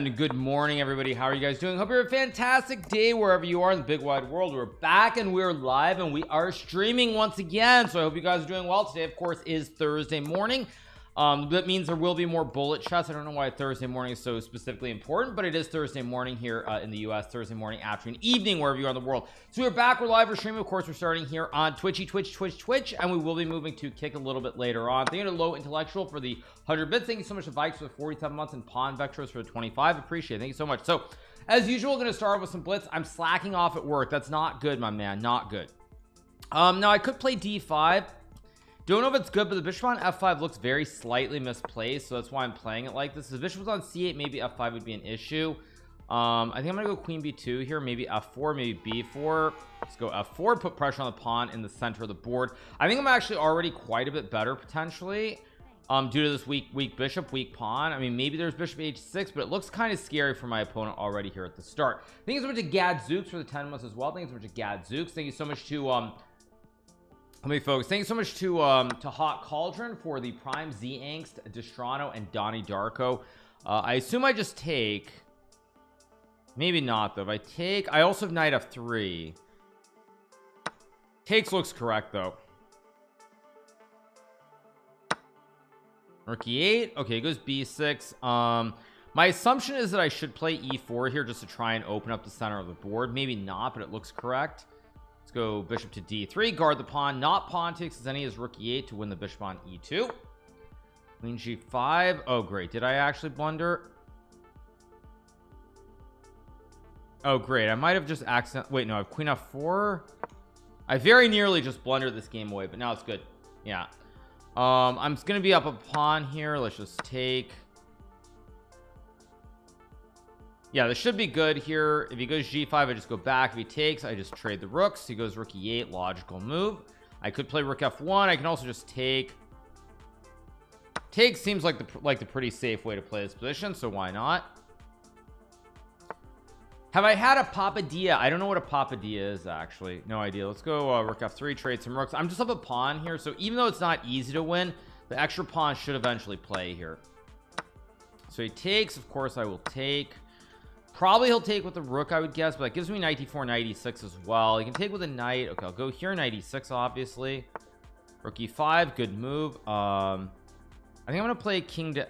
And good morning, everybody. How are you guys doing? Hope you're a fantastic day wherever you are in the big wide world. We're back and we're live and we are streaming once again. So I hope you guys are doing well. Today, of course, is Thursday morning. That means there will be more bullet chests. I don't know why Thursday morning is so specifically important, but it is Thursday morning here in the US, Thursday morning, afternoon, evening, wherever you are in the world. So we're back, we're live, we're streaming. Of course, we're starting here on Twitch, and we will be moving to Kick a little bit later on. Thank you to Low Intellectual for the 100 bits. Thank you so much to Vikes for the 47 months and Pawn Vectors for the 25. Appreciate it. Thank you so much. So as usual, going to start with some blitz. I'm slacking off at work. That's not good, my man. Not good. Now I could play D5. Don't know if it's good, but the bishop on F5 looks very slightly misplaced, so that's why I'm playing it like this. If the bishop was on C8, maybe F5 would be an issue. I think I'm gonna go Queen B2 here, maybe F4, maybe B4. Let's go F4, put pressure on the pawn in the center of the board. I think I'm actually already quite a bit better potentially, due to this weak bishop, weak pawn. I mean, maybe there's bishop H6, but it looks kind of scary for my opponent already here at the start. Thank you so much to Gadzooks for the 10 months as well. Thank you so much to Gadzooks. Thank you so much to let me focus. Thank you so much to Hot Cauldron for the Prime, Z Angst, Destrano, and Donnie Darko. I assume I just take, maybe not though. If I take, I also have Knight F3. Takes looks correct though. Rook E8. Okay, it goes B6. My assumption is that I should play E4 here just to try and open up the center of the board. Maybe not, but it looks correct. Let's go bishop to D3, guard the pawn, not pawn takes as any as rook E8 to win the bishop on E2. Queen G5. Oh great, did I actually blunder? Oh great, I might have just wait, no, I have Queen F4. I very nearly just blundered this game away, but now it's good. Yeah. I'm just gonna be up a pawn here. Let's just take. Yeah, this should be good here. If he goes G5, I just go back. If he takes, I just trade the rooks. He goes rook E8, logical move. I could play rook F1. I can also just take. Take seems like the pretty safe way to play this position, so why not? Have I had a papadilla? I don't know what a papadilla is actually. No idea. Let's go rook F3, trade some rooks. I'm just up a pawn here, so even though it's not easy to win, the extra pawn should eventually play here. So he takes. Of course, I will take. Probably he'll take with the rook, I would guess, but that gives me knight d4, knight e6 as well. He can take with a knight. Okay, I'll go here, knight e6, obviously. Rook e5, good move. I think I'm gonna play king to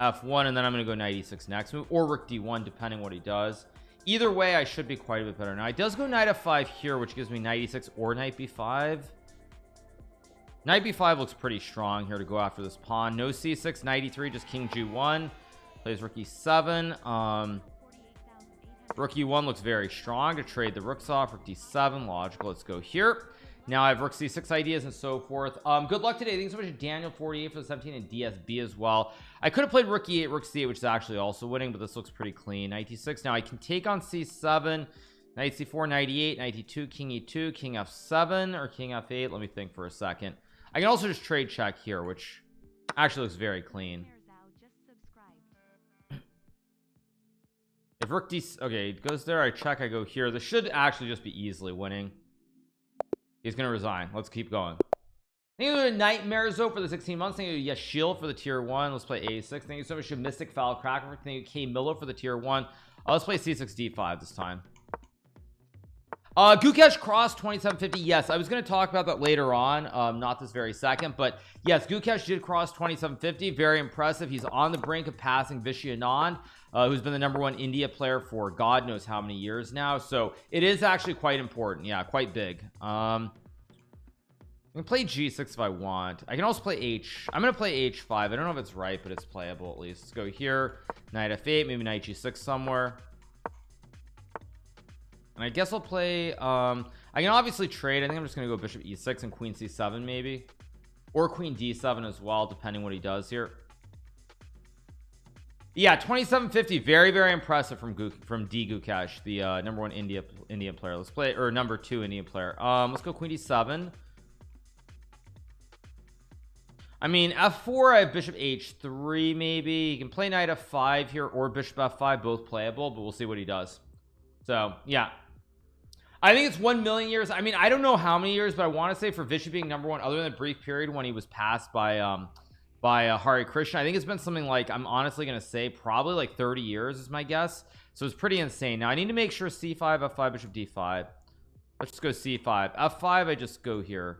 f1, and then I'm gonna go knight e6 next move, or rook d1, depending what he does. Either way, I should be quite a bit better. Now, he does go knight f5 here, which gives me knight e6 or knight b5. Knight b5 looks pretty strong here to go after this pawn. No c6, knight e3, just king g1. Plays rook e7. Rook e1 looks very strong to trade the rooks off. Rook d7, logical. Let's go here. Now I have rook c6 ideas and so forth. Good luck today. Thanks so much to Daniel 48 for the 17 and DSB as well. I could have played rook e8, rook c8, which is actually also winning, but this looks pretty clean. Knight d6. Now I can take on c7, knight c4, knight e8, knight e2, king f7, or king f8. Let me think for a second. I can also just trade check here, which actually looks very clean. If rook d, okay, it goes there, I check, I go here. This should actually just be easily winning. He's gonna resign. Let's keep going. Thank you to Nightmares though for the 16 months. Thank you to Yashil for the tier 1. Let's play A6. Thank you so much to Mystic Foul Cracker. Thank you K Miller for the tier 1. Let's play C6 D5 this time. Gukesh cross 2750. Yes, I was going to talk about that later on, not this very second, but yes, Gukesh did cross 2750. Very impressive. He's on the brink of passing Vishy Anand, who's been the #1 India player for God knows how many years now. So it is actually quite important. Yeah, quite big. I can play G6 if I want. I can also play H. I'm going to play H5. I don't know if it's right, but it's playable at least. Let's go here. Knight F8, maybe Knight G6 somewhere. And I guess I'll play I can obviously trade. I think I'm just gonna go bishop e6 and queen c7 maybe, or queen d7 as well, depending what he does here. Yeah, 2750. Very impressive from D Gukesh, the #1 Indian player. Let's play, or #2 Indian player. Let's go queen d7. I mean, f4, I have bishop h3 maybe. You can play knight f5 here, or bishop f5, both playable, but we'll see what he does. So yeah, I think it's 1 million years. I mean, I don't know how many years, but I want to say for Vishy being #1, other than the brief period when he was passed by by Hari Krishna. I think it's been something like, I'm honestly gonna say probably like 30 years is my guess. So it's pretty insane. Now I need to make sure c5, f5, bishop d5. Let's just go c5, f5. I just go here.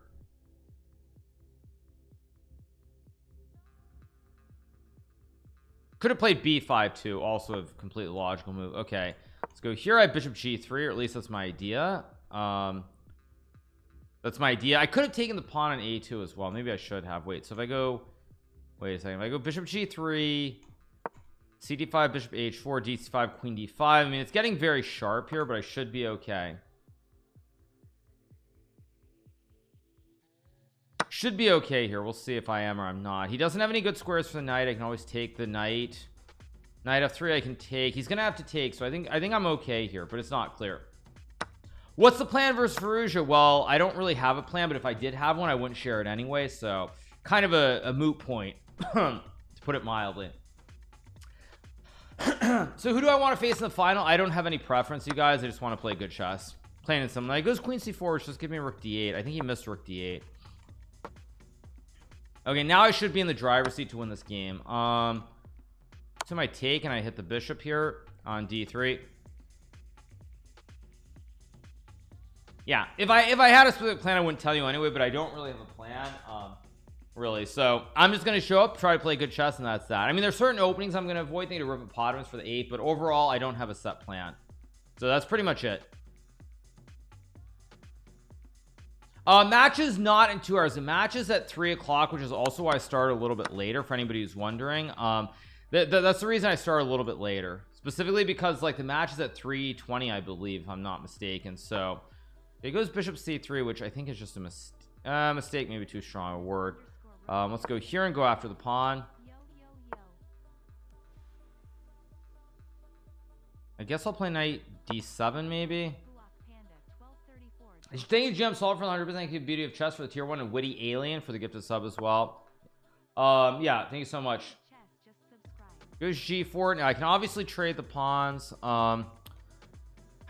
Could have played b5 too, also a completely logical move. Okay, let's go here. I have bishop g3, or at least that's my idea. That's my idea. I could have taken the pawn on a2 as well. Maybe I should have. Wait, so if I go, wait a second, if I go bishop g3, cd5, bishop h4, dc5, queen d5, I mean, it's getting very sharp here, but I should be okay. Should be okay here. We'll see if I am or I'm not. He doesn't have any good squares for the knight. I can always take the knight. Knight f3 I can take. He's gonna have to take, so I think I'm okay here, but it's not clear. What's the plan versus Fallujah? Well, I don't really have a plan, but if I did have one, I wouldn't share it anyway, so kind of a moot point to put it mildly. So who do I want to face in the final? I don't have any preference, you guys. I just want to play good chess. Plain and simple. Like, goes queen c4, which just give me rook d8. I think he missed rook d8. Okay, now I should be in the driver's seat to win this game. So my take, and I hit the bishop here on d3. Yeah, if I had a specific plan, I wouldn't tell you anyway, but I don't really have a plan, really. So I'm just gonna show up, try to play good chess, and that's that. I mean, there's certain openings I'm gonna avoid. Think of hippopotamus for the 8, but overall I don't have a set plan. So that's pretty much it. Matches not in 2 hours. The matches at 3 o'clock, which is also why I started a little bit later, for anybody who's wondering. That's the reason I started a little bit later, specifically because like the match is at 3:20, I believe, if I'm not mistaken. So it goes bishop c3, which I think is just a mistake, maybe too strong a word. Let's go here and go after the pawn. I guess I'll play knight d7 maybe. Thank you, Jim, solid for 100%. Thank you, beauty of chess, for the tier 1, and witty alien for the gifted sub as well. Yeah, thank you so much. Goes g4. Now I can obviously trade the pawns. How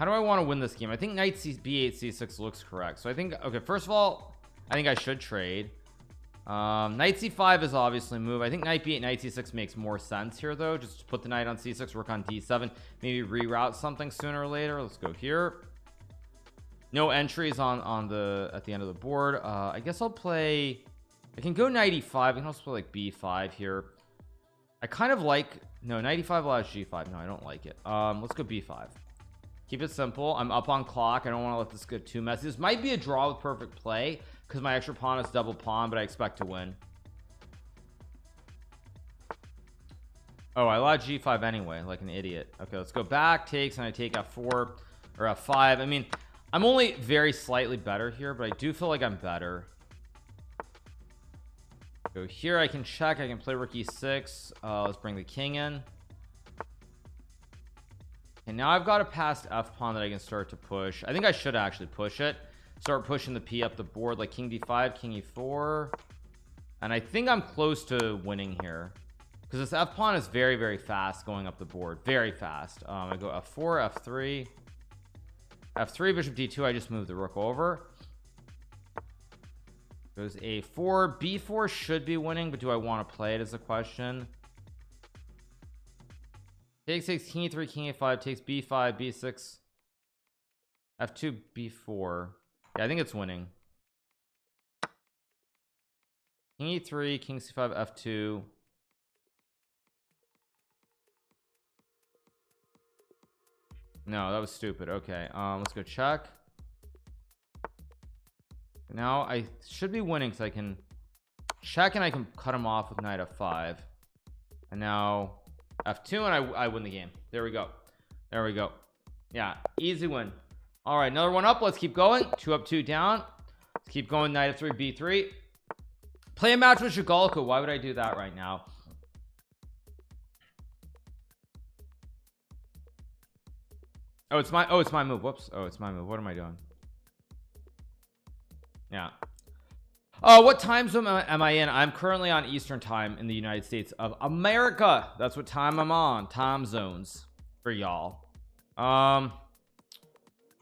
do I want to win this game? I think knight b8 c6 looks correct. So I think, okay, first of all, I think I should trade. Knight c5 is obviously a move. I think knight b8 knight c6 makes more sense here though. Just put the knight on c6, work on d7, maybe reroute something sooner or later. Let's go here. No entries on the at the end of the board. I guess I'll play, I can go knight e5. I can also play like b5 here. I kind of like, no, knight e5 allows g5. No, I don't like it. Let's go b5. Keep it simple. I'm up on clock. I don't want to let this get too messy. This might be a draw with perfect play because my extra pawn is double pawn, but I expect to win. Oh, I allowed g5 anyway, like an idiot. Okay, let's go back. Takes, and I take f4 or f5. I mean, I'm only very slightly better here, but I do feel like I'm better. Go here. I can check. I can play rook e6. Let's bring the king in. And now I've got a passed f pawn that I can start to push. I think I should actually push it, start pushing the p up the board, like king d5, king e4, and I think I'm close to winning here because this f pawn is very, very fast going up the board, very fast. I go f4, f3, f3, bishop d2. I just move the rook over. Goes a4, b4 should be winning, but do I want to play it is the question. Takes king e3, king a5, takes b5, b6, f2, b4. Yeah, I think it's winning. King e3, king c5, f2. No, that was stupid. Okay, let's go check. Now I should be winning because I can check and I can cut him off with knight f5. And now f2, and I win the game. There we go. There we go. Yeah, easy win. All right, another one up. Let's keep going. 2 up, 2 down. Let's keep going. Knight f3, b3. Play a match with Shigalko. Why would I do that right now? Oh, it's my move. Whoops. Oh, it's my move. What am I doing? Yeah. What time zone am I in? I'm currently on Eastern time in the United States of America. That's what time I'm on. Time zones for y'all. I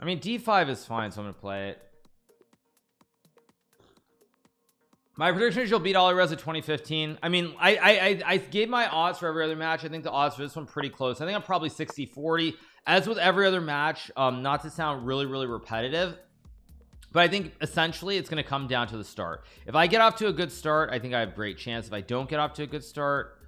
mean, d5 is fine, so I'm gonna play it. My prediction is you'll beat Alireza 2015. I mean, I gave my odds for every other match. I think the odds for this one pretty close. I think I'm probably 60-40. As with every other match, not to sound really repetitive, but I think essentially it's going to come down to the start. If I get off to a good start, I think I have a great chance. If I don't get off to a good start,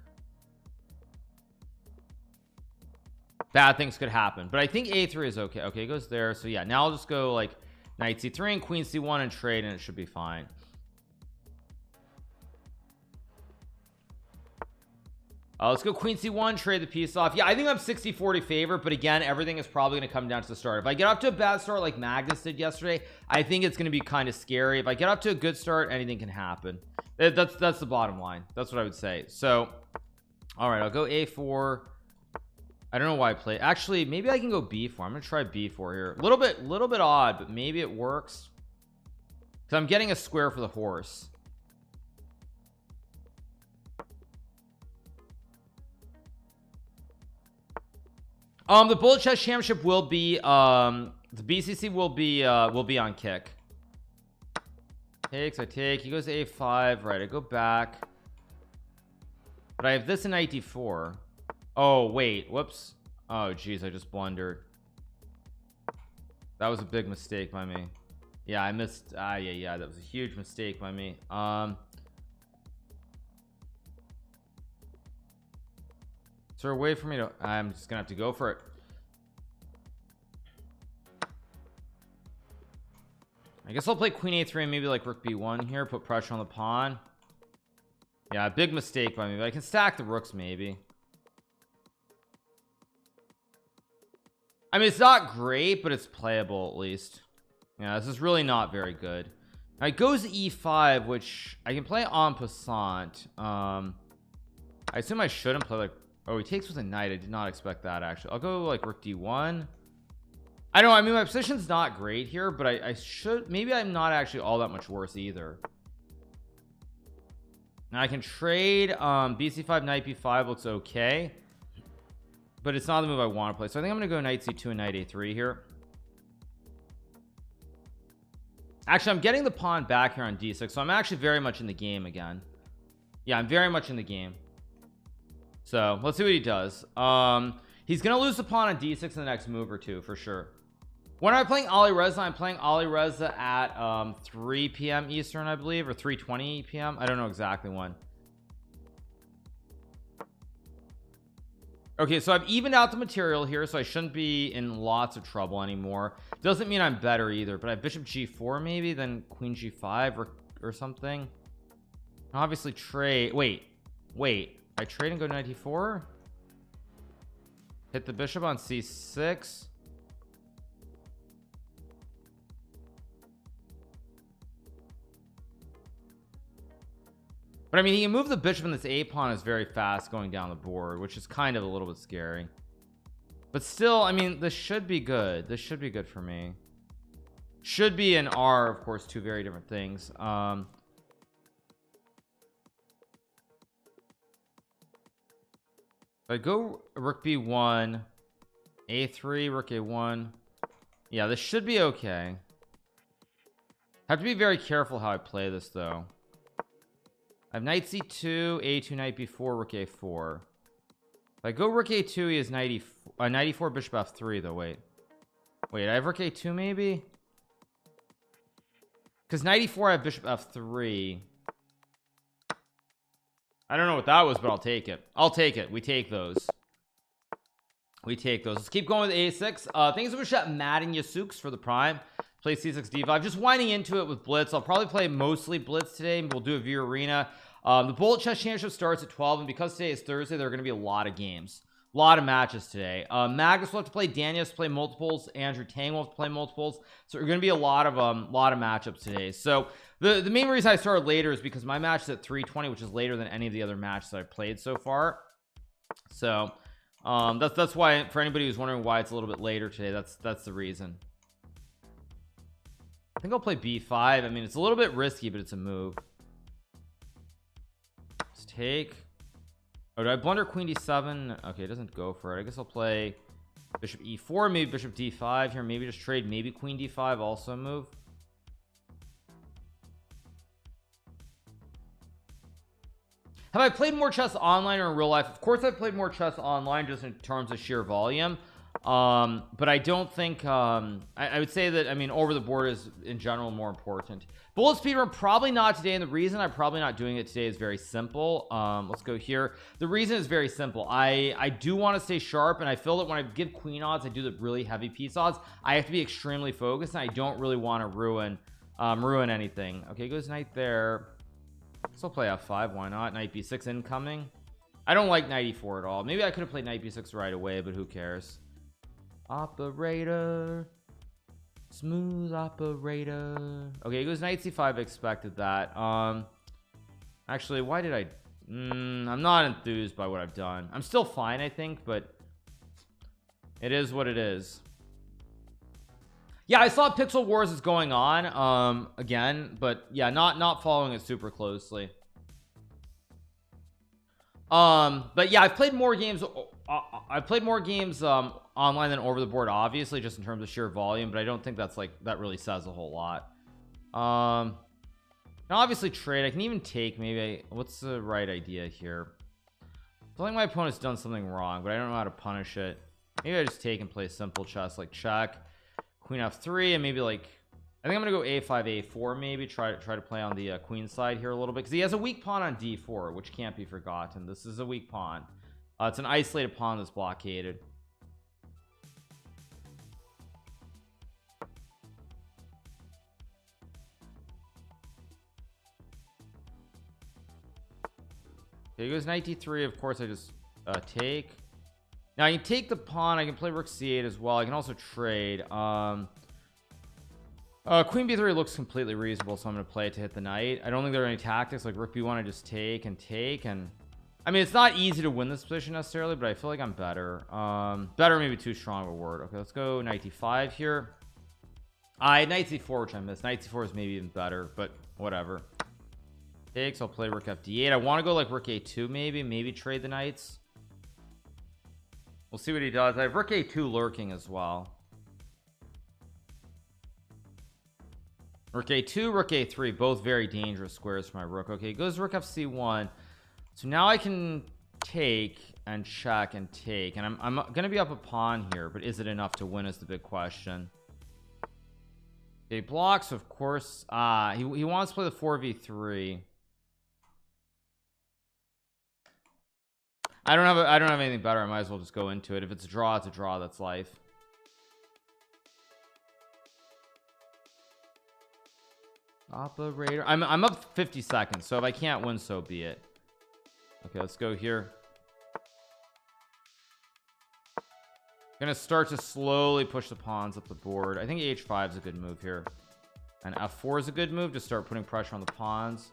bad things could happen. But I think a3 is okay. Okay, it goes there. So yeah, now I'll just go like knight c3 and queen c1 and trade, and it should be fine. Let's go queen c1, trade the piece off. Yeah, I think I'm 60-40 favorite, but again, everything is probably going to come down to the start. If I get off to a bad start like Magnus did yesterday, I think it's going to be kind of scary. If I get off to a good start, anything can happen. That's the bottom line. That's what I would say. So all right, I'll go a4. I don't know why I play. Actually, maybe I can go b4. I'm going to try b4 here. A little bit odd, but maybe it works because I'm getting a square for the horse. The bullet chess championship will be the BCC will be on kick. Takes, I take. He goes a5. Right, I go back, but I have this in knight d4. Oh wait, whoops. Oh geez, I just blundered. That was a big mistake by me. Yeah, I missed. Yeah, that was a huge mistake by me. Is there a way for me to, I'm just gonna have to go for it. I guess I'll play queen a3 and maybe like rook b1 here, put pressure on the pawn. Yeah, big mistake by me, but I can stack the rooks maybe. I mean, it's not great, but it's playable at least. Yeah, this is really not very good. All right, goes e5, which I can play en passant. I assume I shouldn't play like, oh, he takes with a knight. I did not expect that actually. I'll go like rook d1. I know, I mean, my position's not great here, but I should, maybe I'm not actually all that much worse either. Now I can trade bc5 knight b5 looks okay, but it's not the move I want to play. So I think I'm gonna go knight c2 and knight a3 here. Actually, I'm getting the pawn back here on d6, so I'm actually very much in the game again. Yeah, I'm very much in the game. So let's see what he does. He's gonna lose the pawn on d6 in the next move or two for sure. When I'm playing Alireza, I'm playing Alireza at 3 p.m. Eastern, I believe, or 3:20 p.m. I don't know exactly when. Okay, so I've evened out the material here, so I shouldn't be in lots of trouble anymore. Doesn't mean I'm better either, but I have bishop g4 maybe, then queen g5 or something. Obviously trade. Wait, I trade and go knight d4. Hit the bishop on c6. But I mean, he can move the bishop, and this a pawn is very fast going down the board, which is kind of a little bit scary. But still, I mean, this should be good. This should be good for me. Should be and are, of course, two very different things. If I go rook b1, a3, rook a1. Yeah, this should be okay. Have to be very careful how I play this though. I have knight c2, a2, knight b4, rook a4. If I go rook a2, he has knight e4, bishop f3 though. Wait, I have rook a2 maybe, because knight e4 I have bishop f3. I don't know what that was, but I'll take it. We take those. Let's keep going with a6. Thanks so much to Matt and Yasukes for the prime. Play c6 d5. Just winding into it with blitz. I'll probably play mostly blitz today. We'll do a view arena. The bullet chess championship starts at 12, and because today is Thursday, there are going to be a lot of games, a lot of matches today. Magnus will have to play, Daniel has to play multiples, Andrew Tang will have to play multiples, so there are going to be a lot of matchups today. So the main reason I started later is because my match is at 3:20, which is later than any of the other matches I've played so far. So that's why, for anybody who's wondering why it's a little bit later today, that's the reason. I think I'll play b5. I mean, it's a little bit risky, but it's a move. Let's take. Oh, do I blunder queen d7? Okay, it doesn't go for it. I guess I'll play bishop e4, maybe bishop d5 here, maybe just trade, maybe queen d5 also move. Have I played more chess online or in real life? Of course I've played more chess online, just in terms of sheer volume. But I don't think I would say that, I mean, over the board is in general more important. Bullet speedrun, probably not today, and the reason I'm probably not doing it today is very simple. Let's go here. The reason is very simple. I do want to stay sharp, and I feel that when I give queen odds, I do the really heavy piece odds, I have to be extremely focused, and I don't really want to ruin anything. Okay, goes knight there. So play f5, why not? Knight b6 incoming. I don't like knight e4 at all. Maybe I could have played knight b6 right away, but who cares? Operator, smooth operator. Okay, it goes knight c5. Expected that. Actually, why did I'm not enthused by what I've done. I'm still fine, I think, but it is what it is. Yeah, I saw Pixel Wars is going on again, but yeah, not following it super closely. But yeah, I've played more games online than over the board, obviously, just in terms of sheer volume, but I don't think that's like, that really says a whole lot. Now obviously trade, I can even take, maybe what's the right idea here? I feel like my opponent's done something wrong, but I don't know how to punish it. Maybe I just take and play simple chess, like check, queen f3, and maybe like, I think I'm gonna go a5 a4, maybe try to play on the queen side here a little bit, because he has a weak pawn on d4, which can't be forgotten. This is a weak pawn. It's an isolated pawn that's blockaded. Okay, he goes knight d3. Of course I just take. Now I can take the pawn, I can play rook c8 as well. I can also trade. Queen b3 looks completely reasonable, so I'm going to play it to hit the knight. I don't think there are any tactics like rook b1. I just take, and I mean, it's not easy to win this position necessarily, but I feel like I'm better. Better, maybe too strong of a word. Okay, let's go knight d5 here. Knight c4, which I missed. Knight c4 is maybe even better, but whatever. Takes. I'll play rook fd8. I want to go like rook a2, maybe trade the knights. We'll see what he does. I have rook a2 lurking as well. Rook a2, rook a3, both very dangerous squares for my rook. Okay, goes rook fc1. So now I can take and check and take, and I'm gonna be up a pawn here, but is it enough to win is the big question. Okay, blocks, of course. He wants to play the 4v3. I don't have anything better. I might as well just go into it. If it's a draw, it's a draw. That's life. Operator. I'm up 50 seconds, so if I can't win, so be it. Okay, let's go here. Gonna start to slowly push the pawns up the board. I think h5 is a good move here, and f4 is a good move to start putting pressure on the pawns.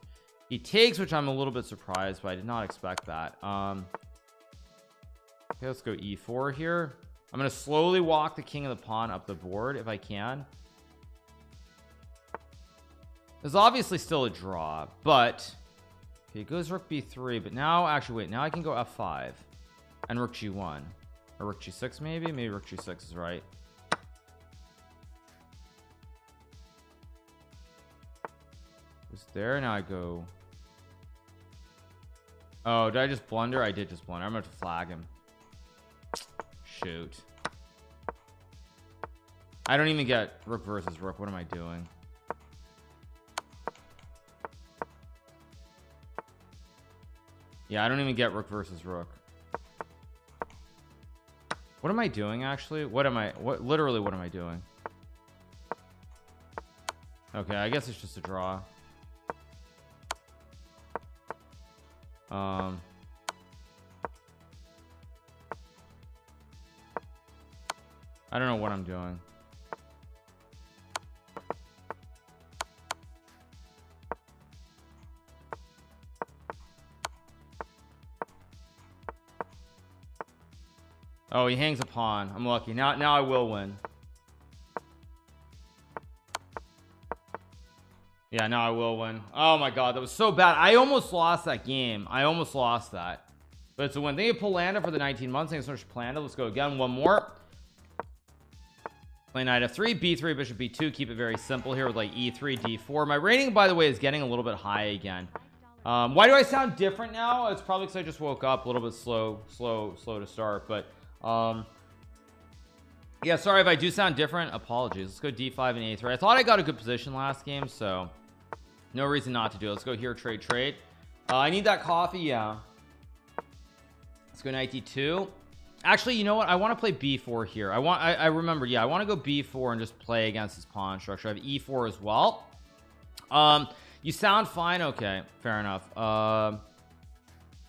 He takes, which I'm a little bit surprised, but I did not expect that. Okay, let's go e4 here. I'm gonna slowly walk the king and the pawn up the board if I can. There's obviously still a draw, but okay, it goes rook b3, but now actually wait, now I can go f5 and rook g1 or rook g6, maybe rook g6 is right. It's there. Now I go, oh, did I just blunder? I did just blunder. I'm gonna have to flag him. Shoot, I don't even get rook versus rook. What am I doing? Yeah, I don't even get rook versus rook. What am I doing actually? Literally what am I doing? Okay, I guess it's just a draw. I don't know what I'm doing. Oh, he hangs a pawn. I'm lucky. Now I will win. Yeah, now I will win. Oh my god, that was so bad. I almost lost that game. I almost lost that. But it's a win. Thank you, Polanda, for the 19 months. Thanks so much, Polanda. Let's go again. One more. Play knight f3, b3, bishop b2. Keep it very simple here with like e3, d4. My rating, by the way, is getting a little bit high again. Why do I sound different now? It's probably because I just woke up a little bit slow to start, but yeah, sorry if I do sound different. Apologies. Let's go d5 and a3. I thought I got a good position last game, so no reason not to do it. Let's go here, trade. I need that coffee. Yeah, let's go knight d2. Actually, you know what, I want to play b4 here. I remember, yeah, I want to go b4 and just play against his pawn structure. I have e4 as well. You sound fine. Okay, fair enough. I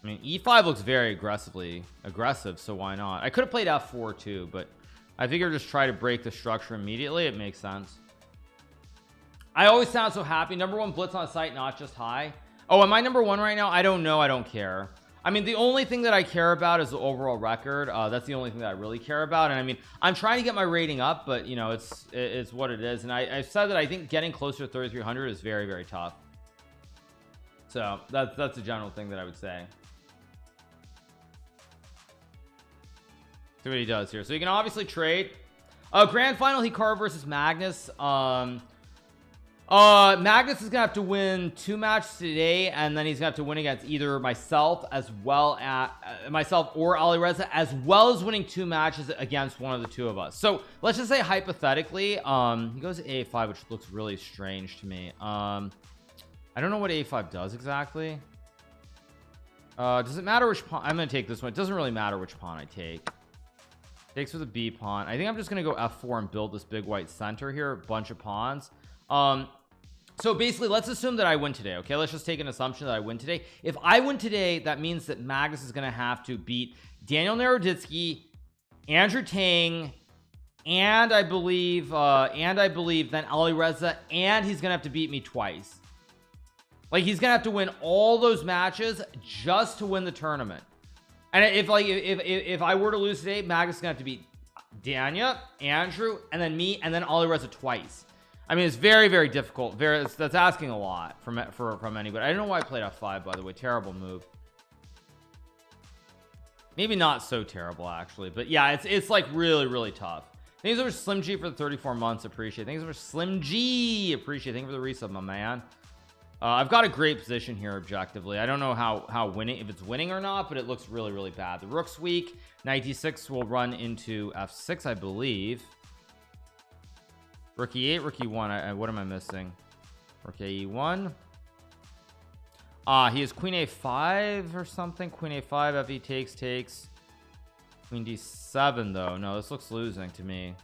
mean, e5 looks very aggressive, so why not? I could have played f4 too, but I figure just try to break the structure immediately. It makes sense. I always sound so happy. Number 1 blitz on site, not just high. Oh, am I number 1 right now? I don't know. I don't care. I mean, the only thing that I care about is the overall record. That's the only thing that I really care about. And I mean, I'm trying to get my rating up, but you know, it's what it is. And I said that I think getting closer to 3,300 is very, very tough. So that's the general thing that I would say. See what he does here. So you can obviously trade. Grand final Hikaru versus Magnus. Magnus is gonna have to win 2 matches today, and then he's gonna have to win against either myself as well as myself or Alireza, as well as winning 2 matches against one of the 2 of us. So let's just say hypothetically, he goes a5, which looks really strange to me. I don't know what a5 does exactly. Does it matter which pawn? I'm gonna take this one. It doesn't really matter which pawn I take. Takes with a b pawn. I think I'm just gonna go f4 and build this big white center here, a bunch of pawns. So basically, let's assume that I win today. Okay, let's just take an assumption that I win today. If I win today, that means that Magnus is gonna have to beat Daniel Naroditsky, Andrew Tang, and I believe then Alireza, and he's gonna have to beat me twice. Like, he's gonna have to win all those matches just to win the tournament. And if I were to lose today, Magnus is gonna have to beat Danya, Andrew, and then me, and then Alireza twice. I mean, it's very, very difficult. That's asking a lot from anybody. I don't know why I played f5, by the way. Terrible move. Maybe not so terrible, actually, but yeah, it's like really, really tough. Thanks for Slim G for the 34 months. Appreciate it. Thanks for Slim G. Appreciate it. Thank you for the resub, my man. I've got a great position here objectively. I don't know how winning, if it's winning or not, but it looks really, really bad. The rook's weak. Knight d6 will run into f6, I believe. Rook e8, rook e1. What am I missing? Rook e1. He has queen a5 or something. Queen a5, fe takes. Queen d7 though. No, this looks losing to me.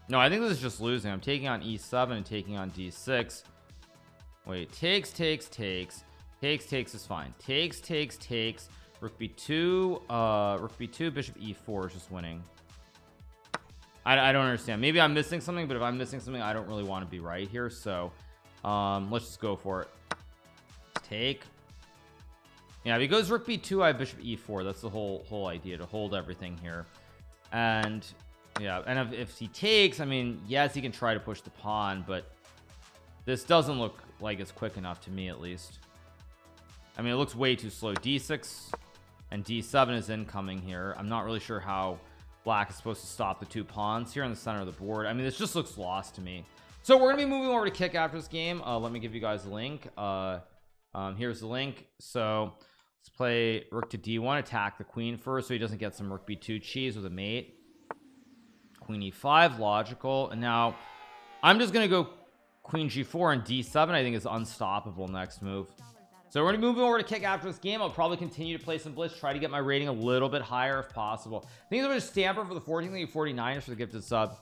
No, I think this is just losing. I'm taking on e7 and taking on d6. Wait, takes is fine. Takes. Rook b2, bishop e4 is just winning. I don't understand. Maybe I'm missing something, but if I'm missing something, I don't really want to be right here. So let's just go for it. Take. Yeah, if he goes rook b2, I have bishop e4. That's the whole idea, to hold everything here. And yeah, and if he takes, I mean, yes, he can try to push the pawn, but this doesn't look like it's quick enough to me, at least. I mean, it looks way too slow. d6 and d7 is incoming here. I'm not really sure how black is supposed to stop the 2 pawns here in the center of the board. I mean, this just looks lost to me. So we're gonna be moving over to kick after this game. Let me give you guys a link. Here's the link. So let's play rook to d1, attack the queen first so he doesn't get some rook b2 cheese with a mate. Queen e5, logical. And now I'm just gonna go queen g4 and d7. I think is unstoppable next move. So we're gonna be moving over to kick after this game. I'll probably continue to play some blitz, try to get my rating a little bit higher if possible. I think there's a stamper for the 49ers for the gifted sub.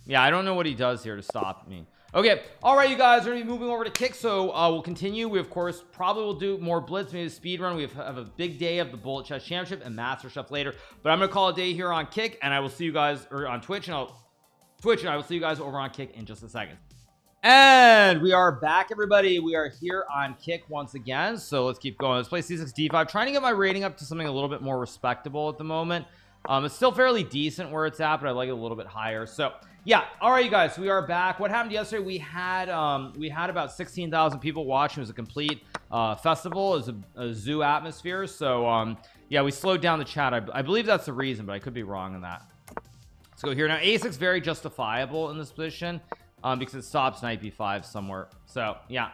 Yeah, I don't know what he does here to stop me. Okay, all right, you guys, we're gonna be moving over to kick, so we'll continue. We of course probably will do more blitz, maybe a speed run. We have a big day of the Bullet Chess Championship and Master Chef later, but I'm gonna call it a day here on kick, and I will see you guys on Twitch, and I will see you guys over on kick in just a second. And we are back, everybody. We are here on kick once again, so let's keep going. Let's play c6 d5, trying to get my rating up to something a little bit more respectable at the moment. It's still fairly decent where it's at, but I like it a little bit higher. So yeah, all right, you guys, we are back. What happened yesterday? We had about 16,000 people watching. It was a complete festival. It was a zoo atmosphere. So yeah, we slowed down the chat. I believe that's the reason, but I could be wrong on that. Let's go here now. A6 very justifiable in this position. because it stops knight b5 somewhere. So yeah,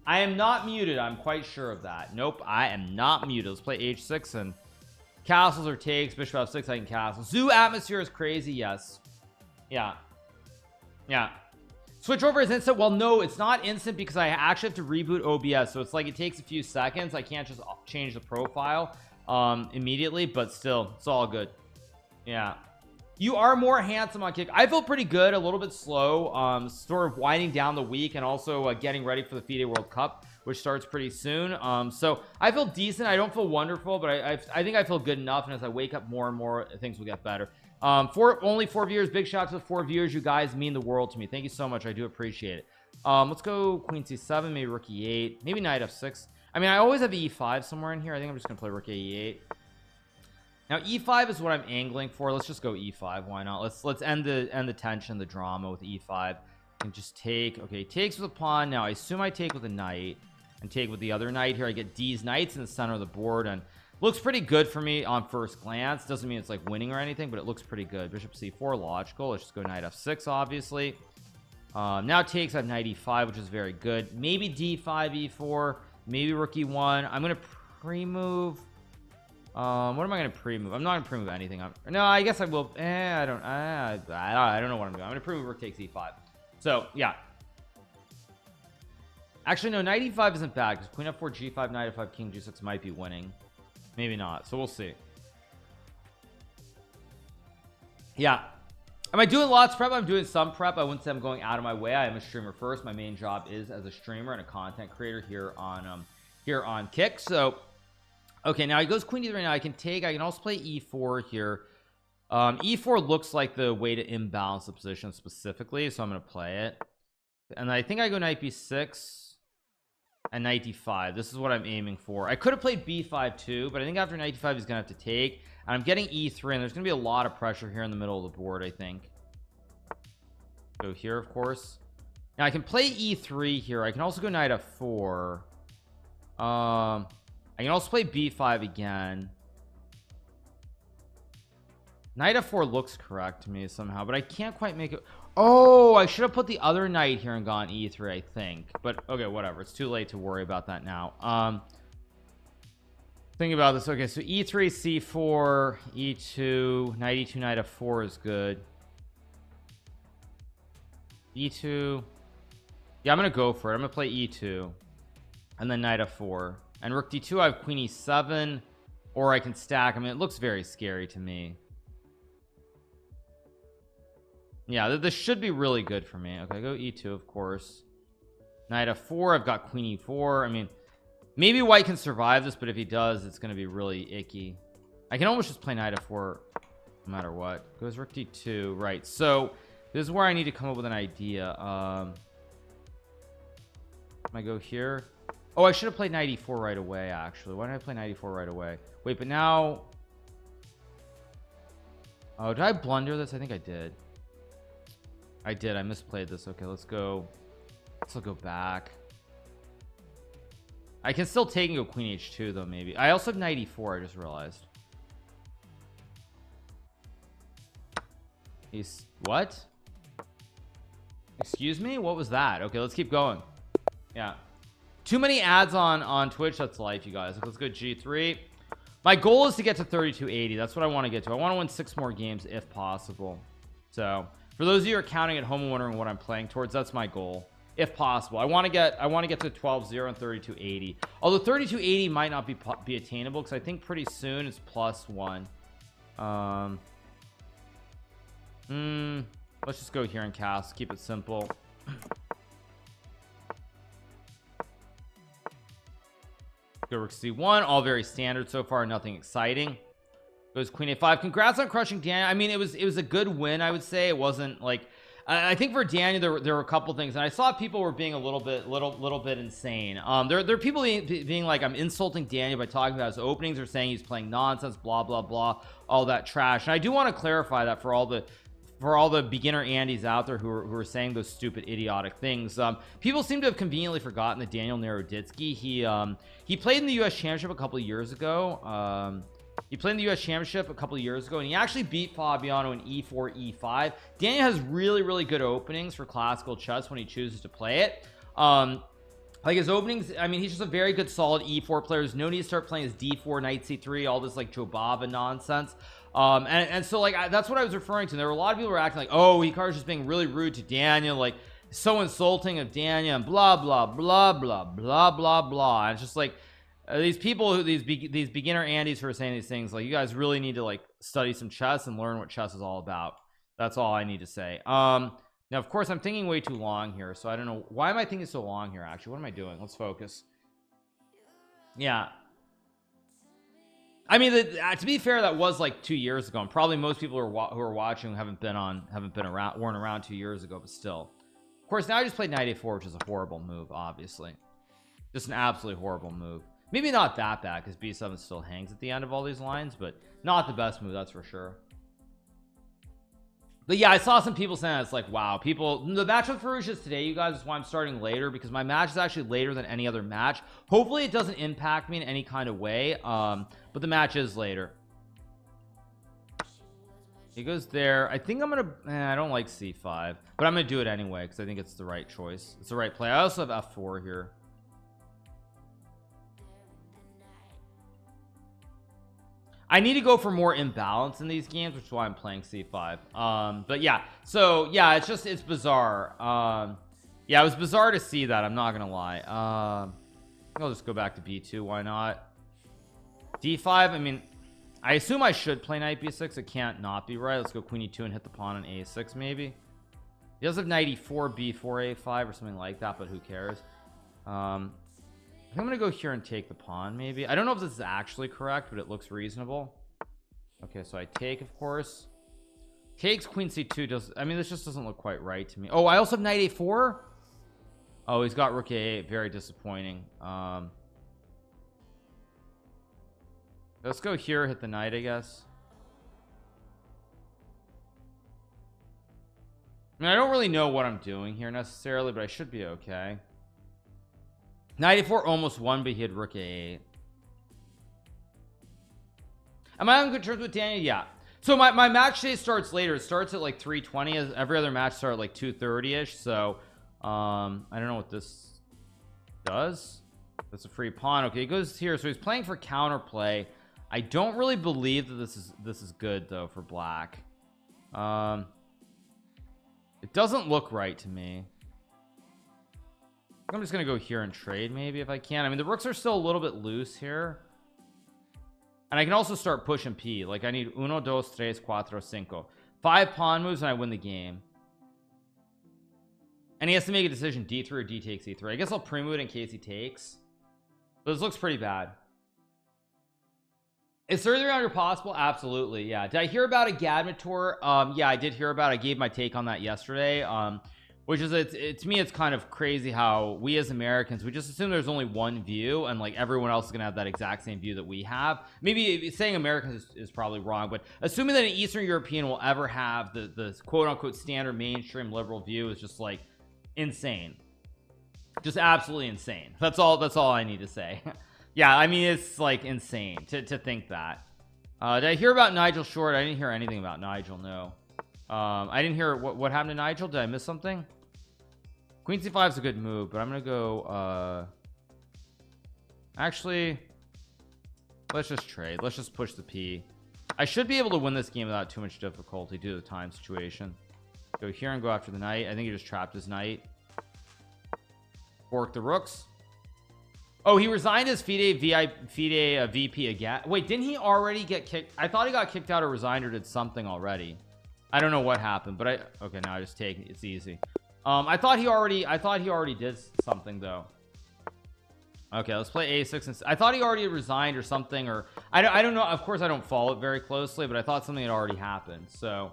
I am not muted. I'm quite sure of that. Nope, I am not muted. Let's play h6 and castles or takes. Bishop f6. I can castle. Zoo atmosphere is crazy. Yes. Yeah. Switch over is instant. Well, no, it's not instant because I actually have to reboot OBS, so it's like it takes a few seconds. I can't just change the profile immediately, but still, it's all good. Yeah, you are more handsome on kick. I feel pretty good, a little bit slow, sort of winding down the week, and also getting ready for the FIDE World Cup, which starts pretty soon. So I feel decent. I don't feel wonderful, but I think I feel good enough, and as I wake up more and more, things will get better. Only 4 viewers. Big shout out to the 4 viewers. You guys mean the world to me. Thank you so much. I do appreciate it. Let's go queen c7, maybe rook e8, maybe knight f6. I mean, I always have e5 somewhere in here. I think I'm just gonna play rook e8. Now e5 is what I'm angling for. Let's just go e5. Why not? Let's end the tension, the drama with e5, and just take. Okay, takes with a pawn. Now I assume I take with a knight and take with the other knight here. I get D's knights in the center of the board, and looks pretty good for me on first glance. Doesn't mean it's like winning or anything, but it looks pretty good. Bishop c4, logical. Let's just go knight f6, obviously. Now takes, I have knight e5, which is very good. Maybe d5 e4, maybe rook e1. I'm gonna pre-move. What am I gonna pre-move? I'm not gonna pre-move anything. No, I guess I will. I don't know what I'm doing. I'm gonna pre-move rook takes e5. So yeah, actually no, knight e5 isn't bad because queen f4, g5, knight f5, king g6 might be winning. Maybe not, so we'll see. Yeah, am I doing lots of prep? I'm doing some prep. I wouldn't say I'm going out of my way. I am a streamer first. My main job is as a streamer and a content creator here on Kick. So okay, now he goes queen e3. Now I can take, I can also play e4 here. E4 looks like the way to imbalance the position specifically, so I'm going to play it. And I think I go knight b6 and knight d5. This is what I'm aiming for. I could have played b5 too, but I think after knight d5 he's gonna have to take, and I'm getting e3, and there's gonna be a lot of pressure here in the middle of the board. I think go here, of course. Now I can play e3 here. I can also go knight f4. I can also play b5 again. Knight f4 looks correct to me somehow, but I can't quite make it. Oh, I should have put the other knight here and gone e3, I think, but okay, whatever. It's too late to worry about that now. Think about this. Okay, so e3, c4, e2, knight e2, knight f4 is good. e2. Yeah, I'm gonna go for it. I'm gonna play e2 and then knight f4 and rook d2. I have queen e7, or I can stack. I mean, it looks very scary to me. Yeah, this should be really good for me. Okay, go e2, of course. Knight f4. I've got queen e4. I mean, maybe white can survive this, but if he does, it's going to be really icky. I can almost just play knight f4 no matter what. Goes rook d2. Right, so this is where I need to come up with an idea. I go here. Oh, I should have played knight e4 right away, actually. Why did I play knight e4 right away? Wait, but now... Oh, did I blunder this? I think I did. I misplayed this. Okay, let's go back. I can still take and go queen h2 though. Maybe I also have knight e4. I just realized. He's what? Excuse me, what was that? Okay, let's keep going. Yeah, too many ads on Twitch. That's life, you guys. Let's go g3. My goal is to get to 3280. That's what I want to get to. I want to win 6 more games if possible. So for those of you who are counting at home and wondering what I'm playing towards, that's my goal if possible. I want to get to 12-0 and 3280. Although 3280 might not be attainable because I think pretty soon it's +1. Let's just go here and cast. Keep it simple. Go rook c1. All very standard so far. Nothing exciting. Goes queen a5. Congrats on crushing Daniel. I mean, it was a good win. I would say it wasn't like, I think for Daniel there were a couple things, and I saw people were being a little bit insane. There are people being like, I'm insulting Daniel by talking about his openings, or saying he's playing nonsense, blah blah blah, all that trash. And I do want to clarify that for all the beginner Andys out there who are saying those stupid idiotic things. People seem to have conveniently forgotten that Daniel Naroditsky, he played in the US Championship a couple of years ago. He played in the US Championship a couple of years ago, and he actually beat Fabiano in E4, E5. Daniel has really good openings for classical chess when he chooses to play it. Like his openings, I mean, he's just a very good solid E4 player. There's no need to start playing his D4, Knight C3, all this like Jobava nonsense. And so like that's what I was referring to. There were a lot of people who were acting like, oh, Hikaru's just being really rude to Daniel, like so insulting of Daniel, and blah blah blah blah blah blah blah. And it's just like these people, these beginner Andes who are saying these things, like you guys really need to like study some chess and learn what chess is all about. That's all I need to say. Now of course I'm thinking way too long here, so I don't know why am I thinking so long here. Actually, what am I doing? Let's focus. Yeah, I mean, to be fair, that was like 2 years ago, and probably most people who are watching weren't around 2 years ago, but still. Of course, now I just played knight a4, which is a horrible move, obviously. Just an absolutely horrible move. Maybe not that bad, because b7 still hangs at the end of all these lines, but not the best move, that's for sure. But yeah, I saw some people saying it's like, wow, the match with Farouche is today, you guys. Is why I'm starting later, because my match is actually later than any other match. Hopefully it doesn't impact me in any kind of way, but the match is later. He goes there. I think I'm gonna I don't like c5, but I'm gonna do it anyway because I think it's the right choice. It's the right play. I also have f4 here. I need to go for more imbalance in these games, which is why I'm playing c5. But yeah, so yeah, it's bizarre. Yeah, it was bizarre to see that, I'm not gonna lie. I'll just go back to b2, why not? d5, I mean, I assume I should play knight b6. It can't not be right. Let's go queen e2 and hit the pawn on a6 maybe. He does have knight e4, b4, a5 or something like that, but who cares? I'm gonna go here and take the pawn maybe. I don't know if this is actually correct, but it looks reasonable. Okay, so I take, of course. Takes queen c2 does, I mean, this just doesn't look quite right to me. Oh, I also have knight a4. Oh, he's got rook a8. Very disappointing. Let's go here, hit the knight, I guess. I mean, I don't really know what I'm doing here necessarily, but I should be okay. Knight a4 almost won, but he had rook a8. Am I on good terms with Daniel? Yeah. So my match day starts later. It starts at like 3:20. As every other match started at like 2:30ish. So I don't know what this does. That's a free pawn. Okay, he goes here. So he's playing for counterplay. I don't really believe that this is good though for black. It doesn't look right to me. I'm just gonna go here and trade maybe if I can. I mean, the rooks are still a little bit loose here, and I can also start pushing p. Like I need 1 2 3 4 5 5 pawn moves and I win the game. And he has to make a decision, d3 or d takes e3. I guess I'll pre-move it in case he takes, but this looks pretty bad. Is 3300 possible? Absolutely. Yeah. Did I hear about a Gadma tour? Yeah, I did hear about it. I gave my take on that yesterday. Which is to me it's kind of crazy how we as Americans, we just assume there's only one view and like everyone else is gonna have that exact same view that we have. Maybe saying Americans is probably wrong, but assuming that an Eastern European will ever have the quote-unquote standard mainstream liberal view is just like insane, just absolutely insane. That's all I need to say. Yeah, I mean, it's like insane to think that. Did I hear about Nigel Short? I didn't hear anything about Nigel. No. I didn't hear what happened to Nigel. Did I miss something? Queen c5 is a good move, but I'm gonna go actually let's just trade. Let's just push the p. I should be able to win this game without too much difficulty due to the time situation. Go here and go after the knight. I think he just trapped his knight. Fork the rooks. Oh, he resigned as FIDE VP again. Wait, didn't he already get kicked? I thought he got kicked out or resigned or did something already. I don't know what happened, but okay, now I just take it. It's easy. I thought he already did something though. Okay, let's play a6 and I thought he already resigned or something, or I don't know. Of course I don't follow it very closely, but I thought something had already happened. So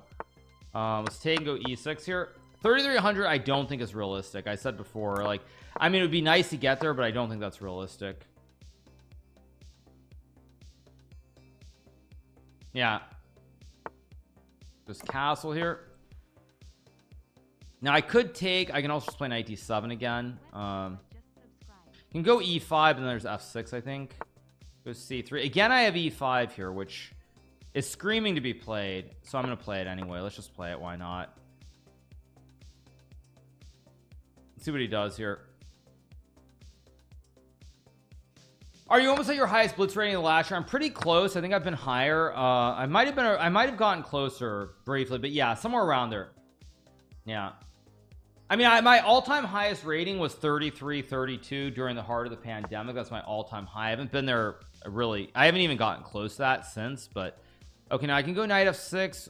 let's take and go e6 here. 3300 I don't think is realistic. I said before, like, I mean, it would be nice to get there, but I don't think that's realistic. Yeah, just castle here. Now I could take, I can also just play knight d7 again. You can go e5 and then there's f6. I think Goes c3 again. I have e5 here, which is screaming to be played, so I'm gonna play it anyway. Let's just play it, why not? Let's see what he does here. Are you almost at your highest blitz rating in the last year? I'm pretty close. I think I've been higher. I might have gotten closer briefly, but yeah, somewhere around there. Yeah, I mean, my all-time highest rating was 33 32 during the heart of the pandemic. That's my all-time high. I haven't been there really. I haven't even gotten close to that since. But okay, now I can go knight f6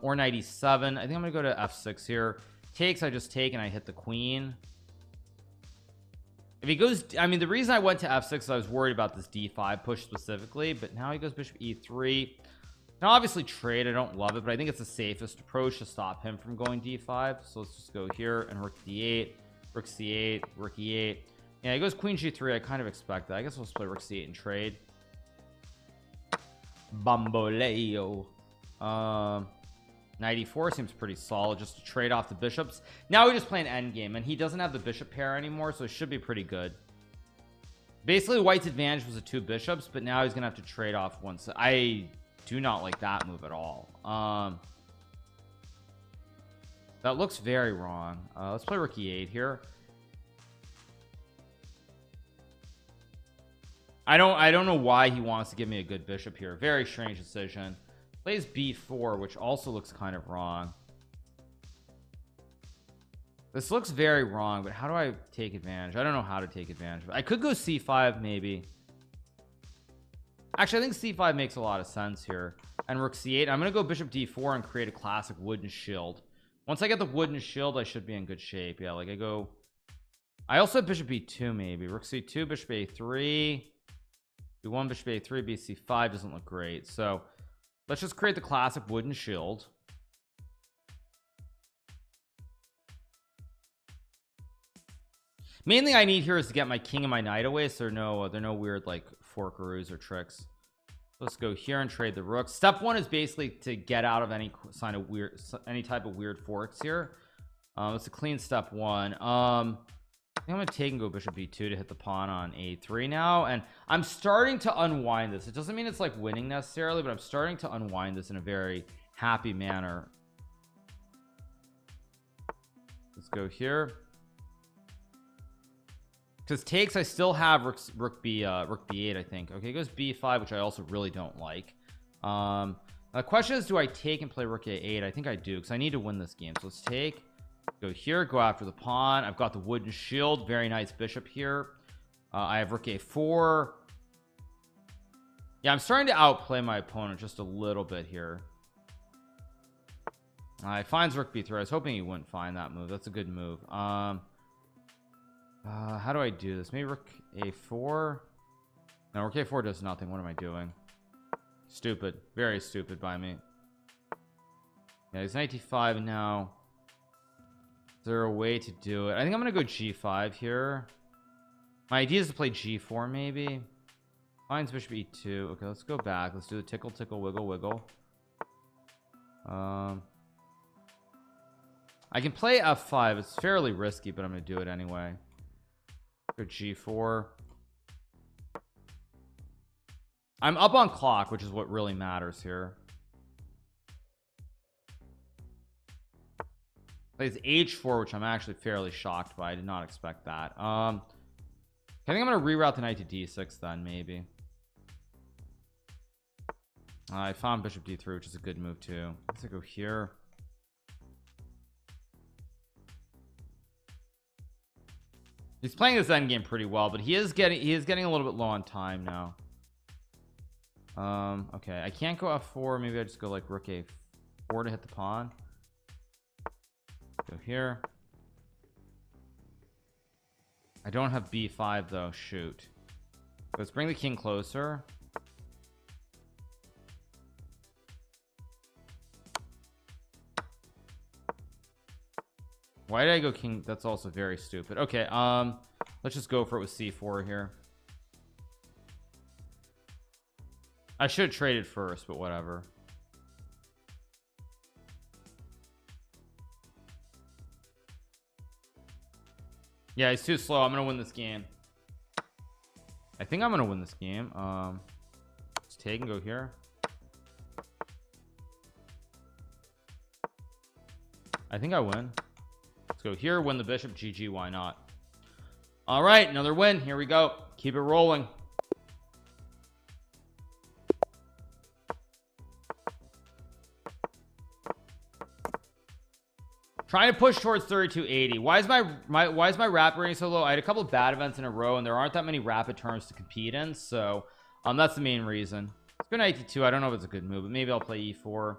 or knight e7. I think I'm gonna go to f6 here. Takes, I just take and I hit the queen. If he goes, I mean, the reason I went to f6 is I was worried about this d5 push specifically, but now he goes bishop e3. Now obviously trade, I don't love it, but I think it's the safest approach to stop him from going d5. So let's just go here and rook d8, rook c8, rook e8. Yeah, he goes queen g3. I kind of expect that. I guess we'll play rook c8 and trade. Bamboleo. Knight e4 seems pretty solid just to trade off the bishops. Now we just play an endgame, and he doesn't have the bishop pair anymore, so it should be pretty good. Basically, white's advantage was the 2 bishops, but now he's gonna have to trade off one. So I do not like that move at all. That looks very wrong. Let's play rook e8 here. I don't know why he wants to give me a good bishop here. Very strange decision. Plays b4, which also looks kind of wrong. This looks very wrong, but how do I take advantage? I don't know how to take advantage. I could go c5 maybe. Actually, I think c5 makes a lot of sense here. And rook c8. I'm gonna go bishop d4 and create a classic wooden shield. Once I get the wooden shield, I should be in good shape. Yeah, like I also have bishop b2 maybe. Rook c2, bishop a3, b1, bishop a3, bc5 doesn't look great. So let's just create the classic wooden shield. Main thing I need here is to get my king and my knight away, so there are no weird like forkaroos or tricks. Let's go here and trade the rooks. Step 1 is basically to get out of any type of weird forks here. It's a clean step 1. I think I'm gonna take and go bishop b2 to hit the pawn on a3 now, and I'm starting to unwind this. It doesn't mean it's like winning necessarily, but I'm starting to unwind this in a very happy manner. Let's go here. Because takes, I still have rook b8, I think. Okay, it goes b5, which I also really don't like. The question is, do I take and play rook a8? I think I do, because I need to win this game. So let's take, go here, go after the pawn. I've got the wooden shield, very nice bishop here. I have rook a4. Yeah, I'm starting to outplay my opponent just a little bit here. He finds rook b3. I was hoping he wouldn't find that move. That's a good move. How do I do this? Maybe rook a4. No, rook a4 does nothing. What am I doing? Stupid, very stupid by me. Yeah, he's knight d5 now. Is there a way to do it? I think I'm gonna go g5 here. My idea is to play g4 maybe. Finds bishop e2. Okay, let's go back. Let's do the tickle tickle wiggle wiggle. I can play f5. It's fairly risky, but I'm gonna do it anyway. Go g4. I'm up on clock, which is what really matters here. Plays h4, which I'm actually fairly shocked by. I did not expect that. I think I'm gonna reroute the knight to d6 then, maybe. I found bishop d3, which is a good move too. Let's go here. He's playing this endgame pretty well, but he is getting a little bit low on time now. Okay, I can't go f4. Maybe I just go like rook a4 to hit the pawn. Go here. I don't have b5 though. Shoot. Let's bring the king closer. Why did I go king? That's also very stupid. Okay, let's just go for it with c4 here. I should have traded first, but whatever. Yeah, he's too slow. I'm gonna win this game. I think I'm gonna win this game. Let's take and go here. I think I win. Let's go here, win the bishop. GG, why not? All right, another win. Here we go. Keep it rolling. Trying to push towards 3280. Why is my rapid rating so low? I had a couple of bad events in a row, and there aren't that many rapid turns to compete in, so that's the main reason. Let's go to 82. I don't know if it's a good move, but maybe I'll play e4.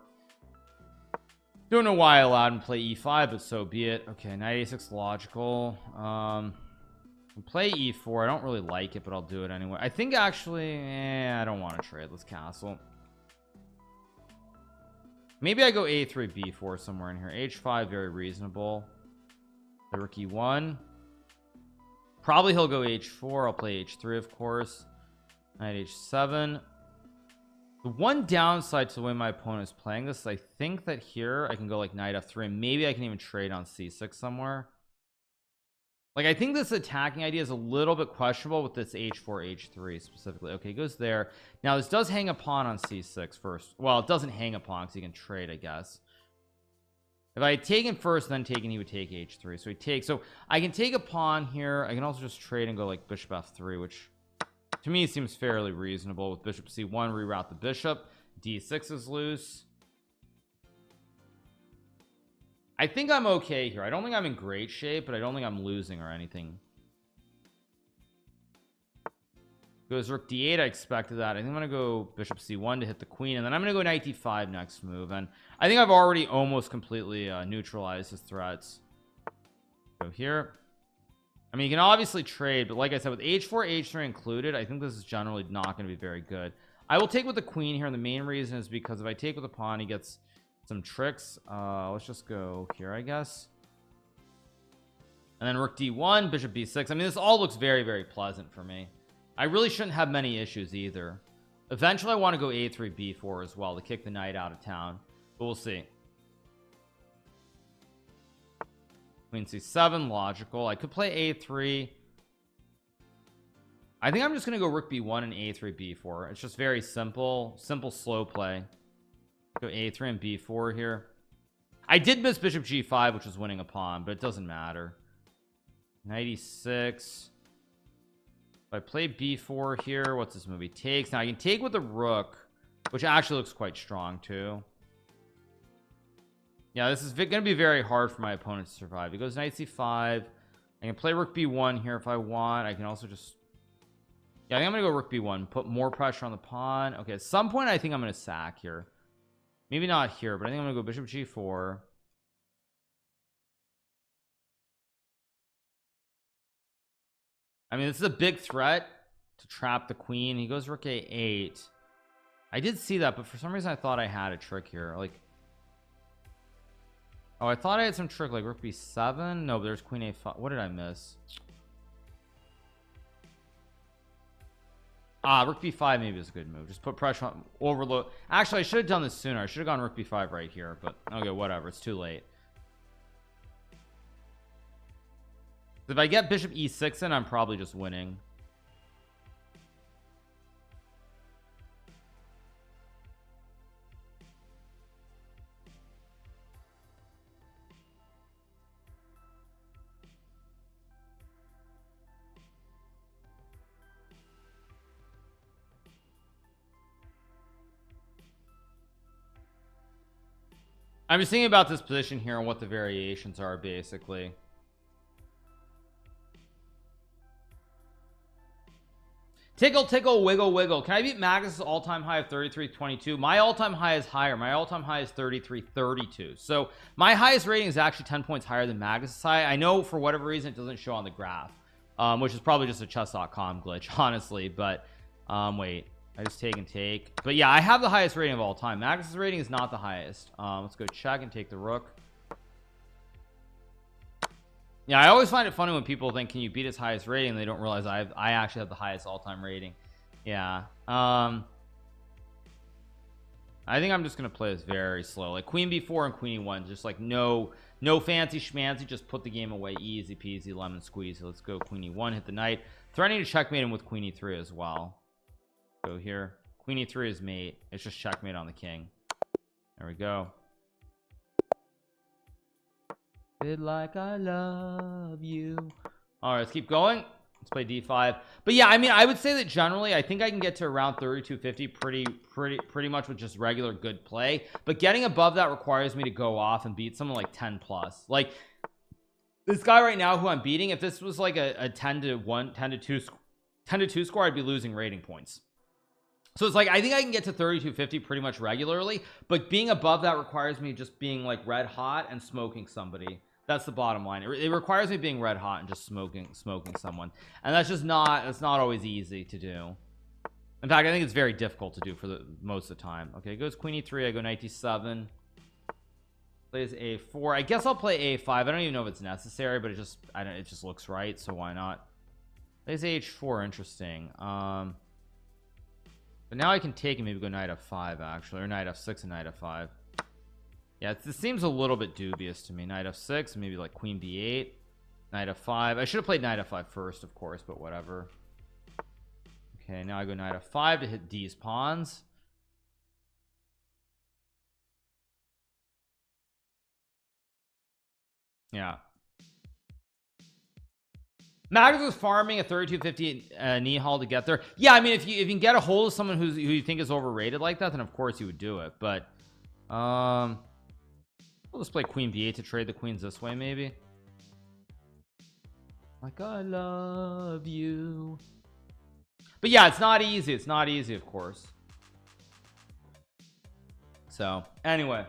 Don't know why I allowed him to play e5, but so be it. Okay, knight a6 logical. Play e4. I don't really like it, but I'll do it anyway. I think actually, I don't want to trade. Let's castle. Maybe I go a3 b4 somewhere in here. h5, very reasonable. Rook e1. Probably he'll go h4. I'll play h3, of course. Knight h7. The one downside to the way my opponent is playing this is I think that here I can go like knight f3, and maybe I can even trade on c6 somewhere. Like, I think this attacking idea is a little bit questionable with this h4 h3 specifically. Okay, goes there. Now this does hang a pawn on c6 first. Well, it doesn't hang a pawn because he can trade, I guess. If I had taken first then taken, he would take h3. So he takes. So I can take a pawn here. I can also just trade and go like bishop f3, which to me seems fairly reasonable. With bishop c1, reroute the bishop. d6 is loose. I think I'm okay here. I don't think I'm in great shape, but I don't think I'm losing or anything. Goes rook d8. I expected that. I think I'm gonna go bishop c1 to hit the queen, and then I'm gonna go knight d5 next move. And I think I've already almost completely neutralized his threats. Go here. I mean, you can obviously trade, but like I said, with h4 h3 included, I think this is generally not going to be very good. I will take with the queen here, and the main reason is because if I take with the pawn, he gets some tricks. Let's just go here, I guess. And then rook d1, bishop b6. I mean, this all looks very, very pleasant for me. I really shouldn't have many issues either. Eventually I want to go a3 b4 as well to kick the knight out of town, but we'll see. Queen c7, logical. I could play a3. I think I'm just gonna go rook b1 and a3 b4. It's just very simple slow play. Go a3 and b4 here. I did miss bishop g5, which was winning a pawn, but it doesn't matter. Knight e6. If I play b4 here, what's this move? He takes. Now I can take with the rook, which actually looks quite strong too. Yeah, this is gonna be very hard for my opponent to survive. He goes knight c5. I can play rook b1 here if I want. I can also just, yeah, I think I'm gonna go rook b1, put more pressure on the pawn. Okay, at some point I think I'm gonna sack here. Maybe not here, but I think I'm gonna go bishop g4. I mean, this is a big threat to trap the queen. He goes rook a8. I did see that, but for some reason I thought I had a trick here. Like, oh, I thought I had some trick like rook b7. No, but there's queen a5. What did I miss? Rook b5 maybe is a good move. Just put pressure on, overload. Actually, I should have done this sooner. I should have gone rook b5 right here, but okay, whatever. It's too late. If I get bishop e6 in, I'm probably just winning. I'm just thinking about this position here and what the variations are basically. Tickle, tickle, wiggle, wiggle. Can I beat Magnus's all-time high of 33.22? My all-time high is higher. My all-time high is 33.32. So my highest rating is actually 10 points higher than Magnus's high. I know for whatever reason it doesn't show on the graph, which is probably just a chess.com glitch, honestly. But wait, I just take and take. But yeah, I have the highest rating of all time. Magnus's rating is not the highest. Let's go check and take the rook. Yeah, I always find it funny when people think, can you beat his highest rating? They don't realize I actually have the highest all-time rating. Yeah. I think I'm just gonna play this very slow, like queen b4 and queen e1, just like no fancy schmancy, just put the game away, easy peasy lemon squeezy. Let's go queen e1, hit the knight. threatening to checkmate him with queen e3 as well. Go here, queen e3 is mate. It's just checkmate on the king. There we go. Feel like I love you. All right, let's keep going. Let's play d5. But yeah, I mean, I would say that generally I think I can get to around 3250 pretty much with just regular good play, but getting above that requires me to go off and beat someone like 10 plus. Like this guy right now who I'm beating, if this was like a 10 to 1 10 to 2 10 to 2 score, I'd be losing rating points. So it's like I think I can get to 3250 pretty much regularly, but being above that requires me just being like red hot and smoking somebody. That's the bottom line. It requires me being red hot and just smoking someone, and that's not always easy to do. In fact, I think it's very difficult to do for the most of the time. Okay, goes queen e3, I go knight d7, plays a4. I guess I'll play a5. I don't even know if it's necessary, but it just looks right, so why not? Plays h4. Interesting. But now I can take and maybe go knight f5 actually, or knight f6 and knight f5. Yeah, this seems a little bit dubious to me. Knight f6, maybe like queen b8, knight f5. I should have played knight f5 first, of course, but whatever. Okay, now I go knight f5 to hit these pawns. Yeah. Magnus was farming a 3250 Nihal to get there. Yeah, I mean, if you can get a hold of someone who you think is overrated like that, then of course you would do it. But we'll just play queen b8 to trade the queens this way, maybe. Like I love you. But yeah, it's not easy. It's not easy, of course. So anyway,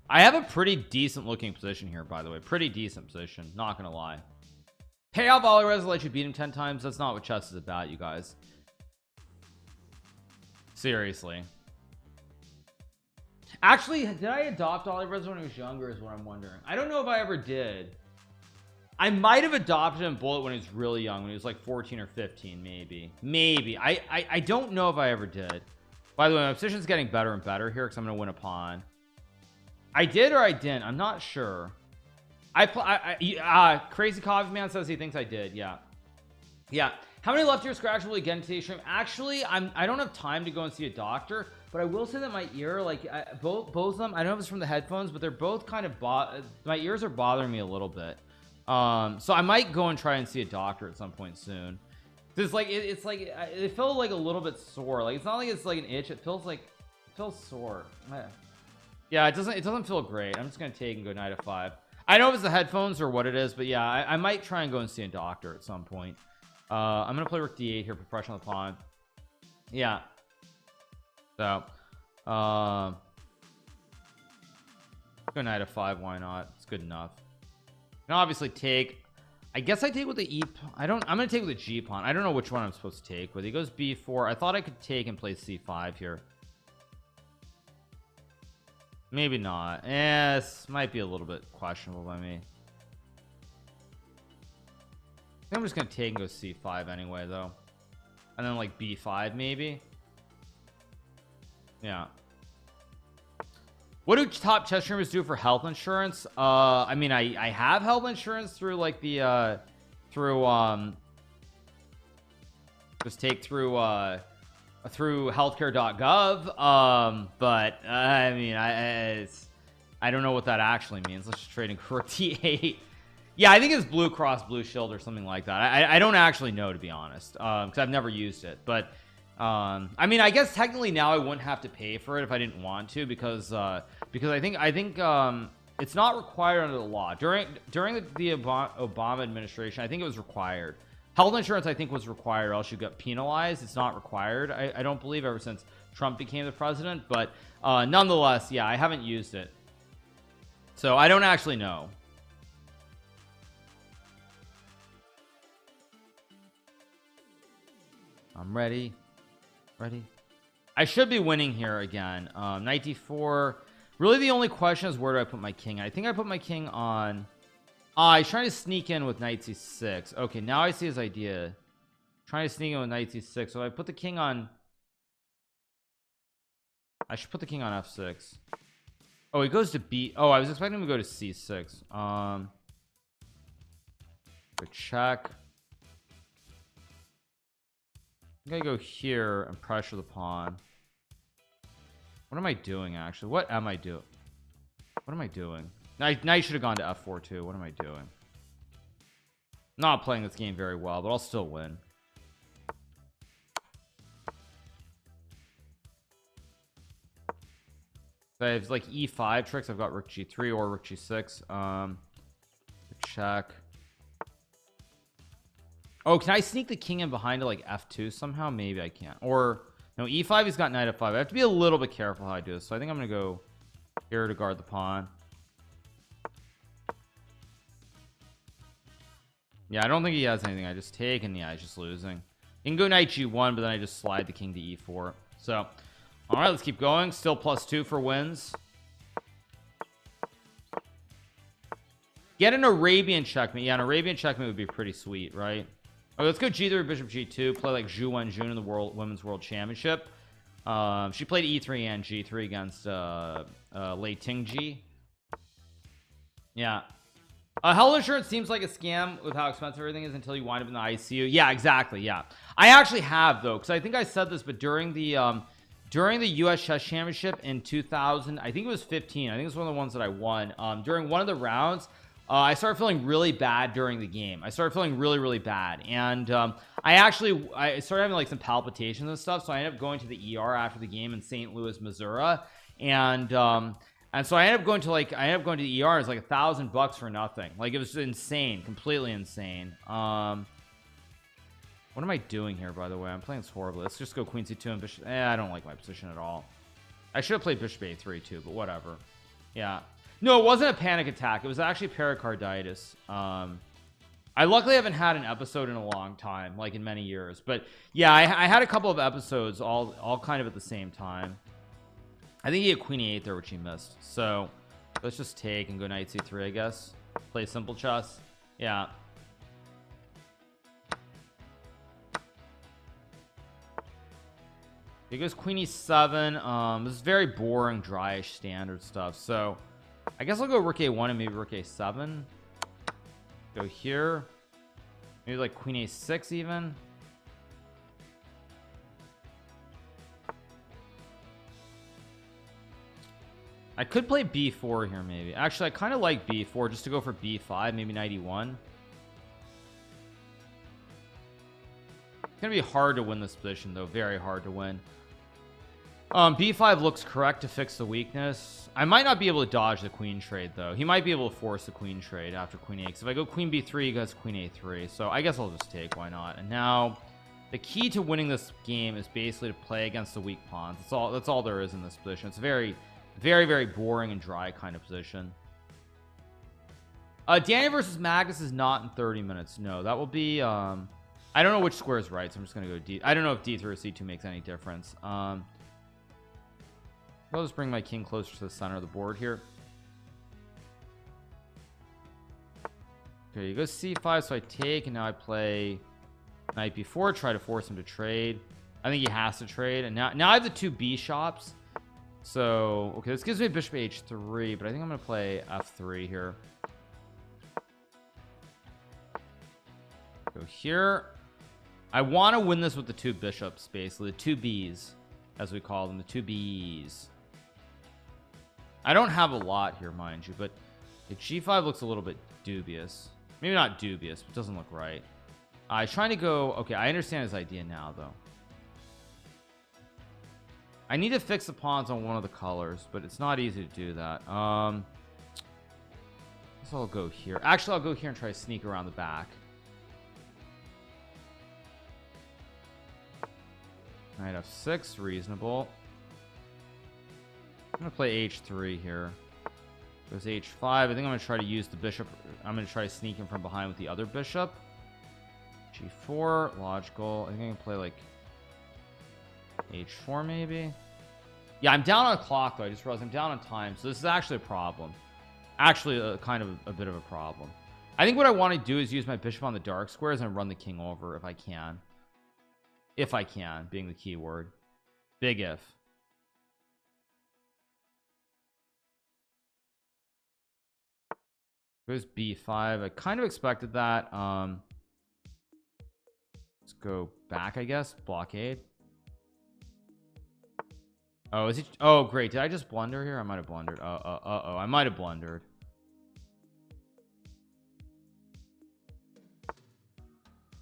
I have a pretty decent looking position here, by the way. Pretty decent position, not gonna lie. Pay off volley res, let you beat him 10 times. That's not what chess is about, you guys. Seriously. Actually, did I adopt volley res when I was younger is what I'm wondering. I don't know if I ever did. I might have adopted him bullet when he was really young, when he was like 14 or 15, maybe. I don't know if I ever did. By the way, my position's getting better and better here because I'm gonna win a pawn. I did or I didn't, I'm not sure. Crazy Coffee Man says he thinks I did. Yeah. How many left ear scratch will we get in today's stream? Actually, I don't have time to go and see a doctor, but I will say that my ear, like both of them, I don't know if it's from the headphones, but they're both kind of my ears are bothering me a little bit. So I might go and try and see a doctor at some point soon. It's like it feels like a little bit sore. Like it's not like it's like an itch, it feels sore. Yeah, it doesn't feel great. I'm just gonna take and go knight f5. I know if it's the headphones or what it is, but yeah, I might try and go and see a doctor at some point. I'm gonna play rook d8 here, progression on the pawn. Yeah. So go knight f5, why not? It's good enough. And obviously take, I guess I take with the I'm gonna take with the g pawn. I don't know which one I'm supposed to take, but he goes b4. I thought I could take and play c5 here. Maybe not. This might be a little bit questionable by me. I think I'm just gonna take and go c5 anyway though, and then like b5 maybe. Yeah. What do top chess streamers do for health insurance? I mean, I have health insurance through like the just take through healthcare.gov. But I mean, I don't know what that actually means. Let's just trade in rook d8. Yeah, I think it's Blue Cross Blue Shield or something like that. I don't actually know, to be honest, because I've never used it. But I mean, I guess technically now I wouldn't have to pay for it if I didn't want to, because I think it's not required under the law. During the Obama administration, I think it was required. Health insurance, I think, was required, or else you got penalized. It's not required, I don't believe, ever since Trump became the president. But nonetheless, yeah, I haven't used it, so I don't actually know. I'm ready. I should be winning here again. Knight d4. Really, the only question is, where do I put my king? I think I put my king on. He's trying to sneak in with knight c6. Okay, now I see his idea. Trying to sneak in with knight c6. So I put the king on. I should put the king on f6. Oh, he goes to b. Oh, I was expecting him to go to c6. Go check. I'm gonna go here and pressure the pawn. What am I doing actually? What am I doing? What am I doing? Knight should have gone to f4 too. What am I doing? Not playing this game very well, but I'll still win. So I have like e5 tricks. I've got rook g3 or rook g6. Check. Oh, can I sneak the king in behind to like f2 somehow? Maybe I can't. Or no, e5, he's got knight f5. I have to be a little bit careful how I do this. So I think I'm gonna go here to guard the pawn. Yeah, I don't think he has anything. I just take, and yeah, he's just losing. He can go knight g1, but then I just slide the king to e4. So all right, let's keep going. Still +2 for wins. Get an Arabian checkmate. Yeah, an Arabian checkmate would be pretty sweet, right? Okay, let's go g3 bishop g2. Play like Zhu Wenjun in the women's world championship. She played e3 and g3 against Lei Tingji. Yeah. Health insurance seems like a scam with how expensive everything is until you wind up in the ICU. Yeah, exactly. Yeah, I actually have though, because I think I said this, but during the US chess championship in 2000, I think it was 15, I think it's one of the ones that I won, during one of the rounds, I started feeling really bad during the game. I started feeling really bad, and I started having like some palpitations and stuff, so I ended up going to the ER after the game in St. Louis, Missouri, and so I ended up going to the ER. It's like $1,000 for nothing. Like, it was insane, completely insane. What am I doing here, by the way? I'm playing this horribly. Let's just go queen c2 and bishop. I don't like my position at all. I should have played bishop a3 too, but whatever. Yeah, no, it wasn't a panic attack. It was actually pericarditis. I luckily haven't had an episode in a long time, like in many years, but yeah, I had a couple of episodes all kind of at the same time. I think he had queen e8 there, which he missed. So let's just take and go knight c3, I guess. Play simple chess. Yeah. He goes queen e7. This is very boring, dryish standard stuff. So I guess I'll go rook a1 and maybe rook a7. Go here. Maybe like queen a6 even. I could play b4 here maybe. Actually, I kind of like b4 just to go for b5, maybe knight e1. It's gonna be hard to win this position though, very hard to win. B5 looks correct to fix the weakness. I might not be able to dodge the queen trade though. He might be able to force the queen trade after queen a8. If I go queen b3, he goes queen a3. So I guess I'll just take, why not? And now the key to winning this game is basically to play against the weak pawns. That's all there is in this position. It's very boring and dry kind of position. Danny versus Magnus is not in 30 minutes. No, that will be I don't know which square is right, so I'm just gonna go d. I don't know if d3 or c2 makes any difference. I'll just bring my king closer to the center of the board here. Okay, you go c5, so I take, and now I play knight b4, try to force him to trade. I think he has to trade, and now I have the two b shops. So okay, this gives me bishop h3, but I think I'm gonna play f3 here. Go here. I want to win this with the two bishops, basically the two b's, as we call them, the two b's. I don't have a lot here, mind you, but g5 looks a little bit dubious. Maybe not dubious, but doesn't look right. He's trying to go. Okay, I understand his idea now though. I need to fix the pawns on one of the colors, but it's not easy to do that. So I'll go here. Actually, I'll go here and try to sneak around the back. Knight f6, reasonable. I'm gonna play h3 here. Goes h5. I think I'm gonna try to use the bishop. I'm gonna try to sneak him from behind with the other bishop. g4, logical. I think I can play like h4 maybe. Yeah, I'm down on clock though. I just realized I'm down on time, so this is actually a problem. Actually, kind of a bit of a problem. I think what I want to do is use my bishop on the dark squares and run the king over if I can. If I can, being the key word. Big if. Goes b5. I kind of expected that. Let's go back, I guess. Blockade. Oh, is he? Oh, great. Did I just blunder here? I might have blundered. Oh, I might have blundered.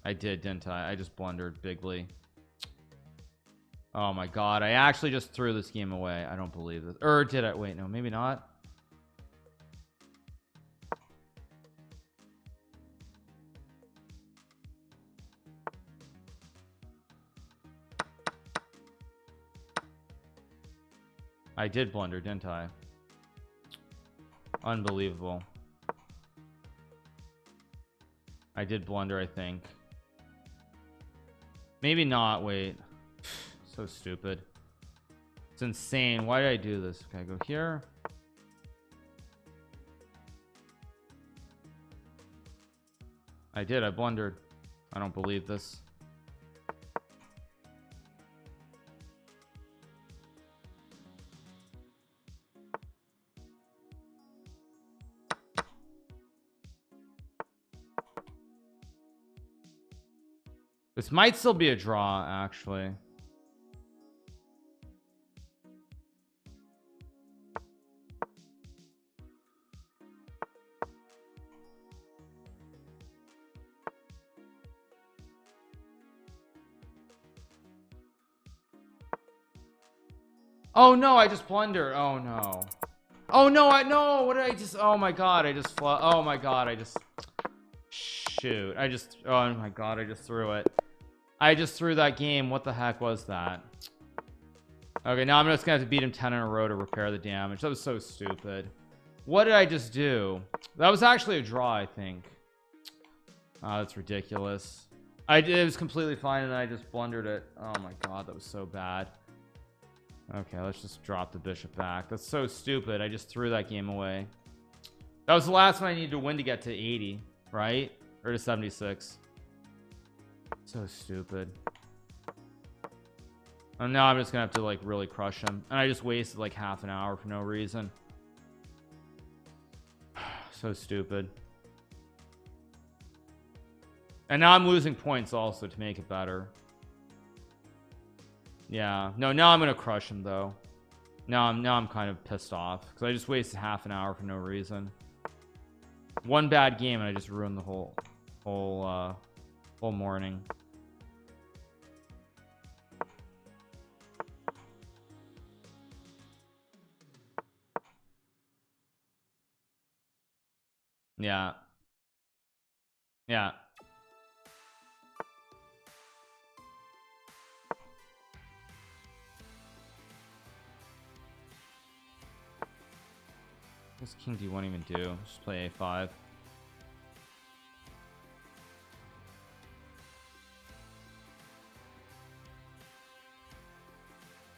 I did, didn't I? I just blundered bigly. Oh my god, I actually just threw this game away. I don't believe this. Or did I? Wait, no, maybe not. I did blunder, didn't I? Unbelievable. I did blunder, I think. Maybe not. Wait. So stupid. It's insane. Why did I do this? Okay, go here. I did. I blundered. I don't believe this. This might still be a draw, actually. Oh no, I just blundered. Oh no. Oh no, no, what did I just, oh my god, I just oh my god, I just, shoot, oh my god, I just threw it. I just threw that game. What the heck was that? Okay, now I'm just gonna have to beat him 10 in a row to repair the damage. That was so stupid. What did I just do? That was actually a draw, I think. Oh, that's ridiculous. It was completely fine and then I just blundered it. Oh my god, that was so bad. Okay, let's just drop the bishop back. That's so stupid. I just threw that game away. That was the last one I needed to win to get to 80, right? Or to 76. So stupid. And now I'm just gonna have to like really crush him. And I just wasted like half an hour for no reason. So stupid. And now I'm losing points also to make it better. Yeah, no, now I'm gonna crush him though. Now I'm kind of pissed off because I just wasted half an hour for no reason. One bad game and I just ruined the whole morning. Yeah. Yeah. What's king d1 even do? Just play a5.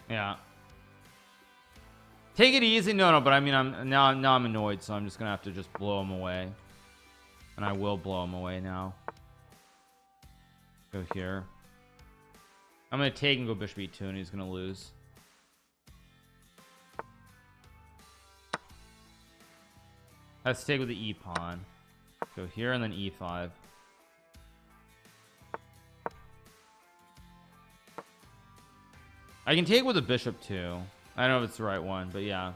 Yeah. Take it easy. No, but I mean, I'm annoyed, so I'm just gonna have to just blow him away. And I will blow him away now. Go here. I'm gonna take and go bishop e2 and he's gonna lose. Let's take with the e pawn. Go here and then e5. I can take with a bishop too. I don't know if it's the right one, but yeah.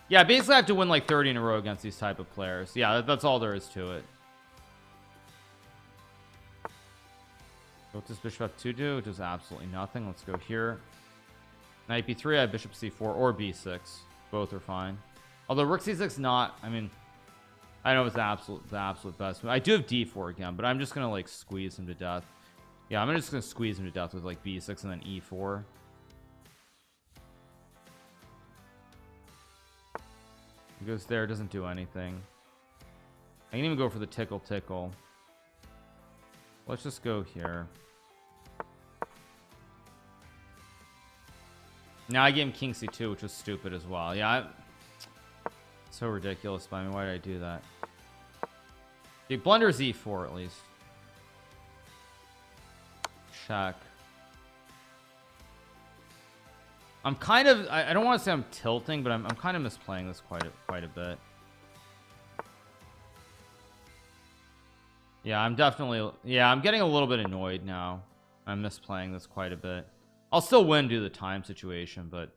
Yeah, basically I have to win like 30 in a row against these type of players. Yeah, that's all there is to it. What does bishop f2 do? It does absolutely nothing. Let's go here. Knight b3, I have bishop c4 or b6. Both are fine. Although rook c6 not, I mean, I know it's the absolute best. I do have d4 again, but I'm just gonna like squeeze him to death. Yeah, I'm just gonna squeeze him to death with like b6 and then e4. He goes there, doesn't do anything. I can even go for the tickle. Let's just go here. Now I gave him king c2, which was stupid as well. Yeah, so ridiculous. But I mean, why did I do that? He blunders e4 at least. Check. I'm kind of, I don't want to say I'm tilting, but I'm kind of misplaying this quite a bit. Yeah, I'm definitely, yeah, I'm getting a little bit annoyed now. I'm misplaying this quite a bit. I'll still win due to the time situation, but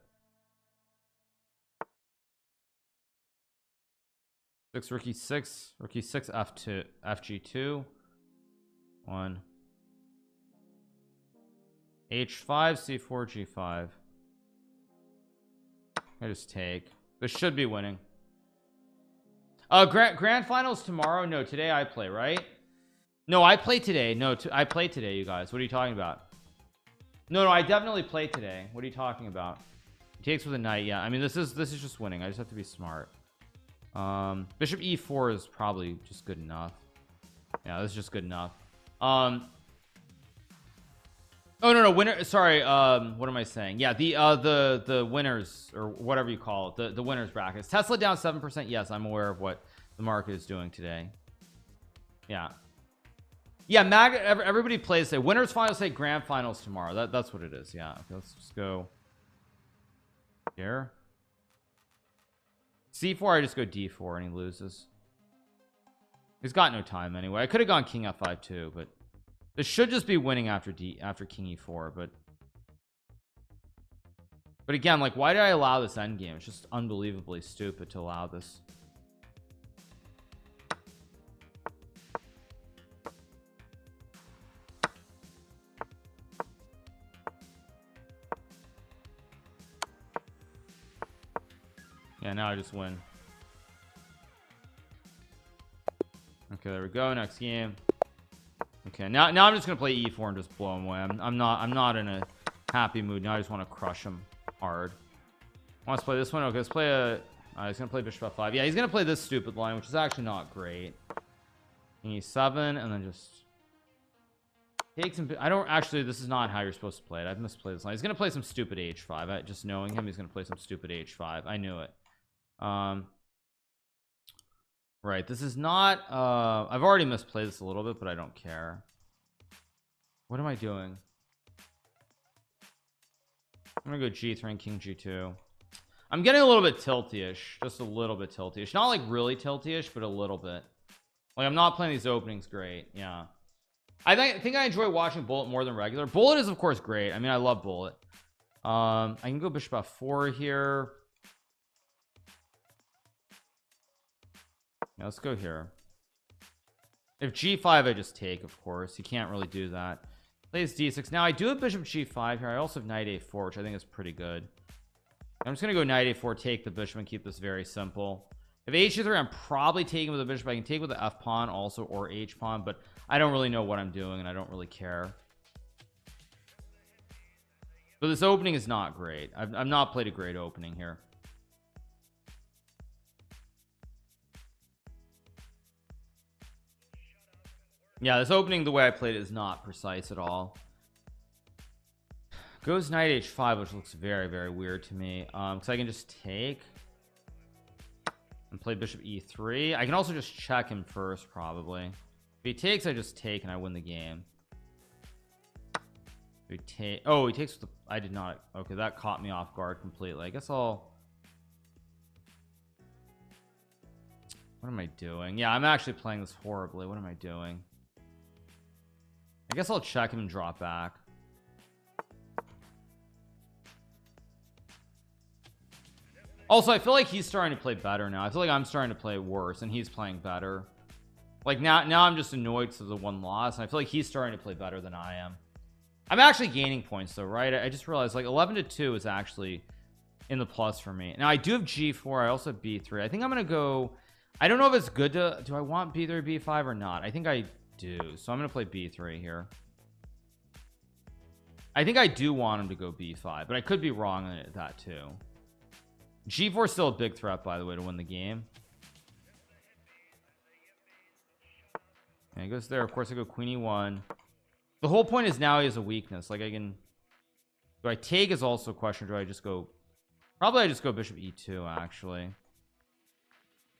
6 rookie 6 f2 fg2 1 h5 c4 g5. I just take. This should be winning. Grand finals tomorrow. No, today I play, right? No, I play today. No, I play today, you guys. What are you talking about? No, I definitely play today. What are you talking about? He takes with a knight. Yeah, I mean, this is just winning. I just have to be smart. Bishop e4 is probably just good enough. Yeah, this is just good enough. Oh no, winner, sorry, what am I saying? Yeah, the winners, or whatever you call it, the winners brackets. Tesla down 7%. Yes, I'm aware of what the market is doing today. Yeah, everybody plays say winners finals, say grand finals tomorrow. That's what it is. Yeah, okay, let's just go here. c4, I just go d4 and he loses. He's got no time anyway. I could have gone king f5 too, but this should just be winning after king e4. But again, like, why did I allow this endgame? It's just unbelievably stupid to allow this. Yeah, now I just win. Okay, there we go. Next game. Okay, now I'm just gonna play e4 and just blow him away. I'm not in a happy mood now. I just want to crush him hard. Wants to play this one. Okay, let's play a he's gonna play bishop f5. Yeah, he's gonna play this stupid line, which is actually not great. King e7 and then just take some. I don't actually, this is not how you're supposed to play it. I've misplayed this line. He's gonna play some stupid h5. Just knowing him, he's gonna play some stupid h5. I knew it. Right, this is not I've already misplayed this a little bit, but I don't care. What am I doing? I'm gonna go g3 and king g2. I'm getting a little bit tilty-ish, just a little bit tilty-ish, not like really tilty-ish, but a little bit. Like, I'm not playing these openings great. Yeah, I think I enjoy watching Bullet more than regular. Bullet is of course great. I mean, I love Bullet. I can go bishop f4 here. Yeah, let's go here. If g5, I just take, of course. You can't really do that. Plays d6. Now I do have bishop g5 here. I also have knight a4, which I think is pretty good. I'm just gonna go knight a4, take the bishop, and keep this very simple. If h3, I'm probably taking with the bishop. I can take with the f pawn also, or h pawn, but I don't really know what I'm doing, and I don't really care. But this opening is not great. I've not played a great opening here. Yeah, this opening, the way I played it, is not precise at all. Goes knight h5, which looks very, very weird to me. Because I can just take and play bishop e3. I can also just check him first, probably. If he takes, I just take and I win the game. He takes with the, I did not. Okay, that caught me off guard completely. I guess I'll, what am I doing? Yeah, I'm actually playing this horribly. What am I doing? I guess I'll check him and drop back. Also, I feel like he's starting to play better now. I feel like I'm starting to play worse and he's playing better. Like now I'm just annoyed because of the one loss, and I feel like he's starting to play better than I am. I'm actually gaining points though, right? I just realized like 11-2 is actually in the plus for me. Now I do have g4. I also have b3. I think I'm gonna go, I don't know if it's good to, do I want b3 b5 or not? I think I do, so I'm gonna play b3 here. I think I do want him to go b5, but I could be wrong on that too. g4 is still a big threat, by the way, to win the game. And he goes there. Of course I go queen e1. The whole point is now he has a weakness. Like, I can, do I take is also a question. Do I just go, probably I just go bishop e2 actually,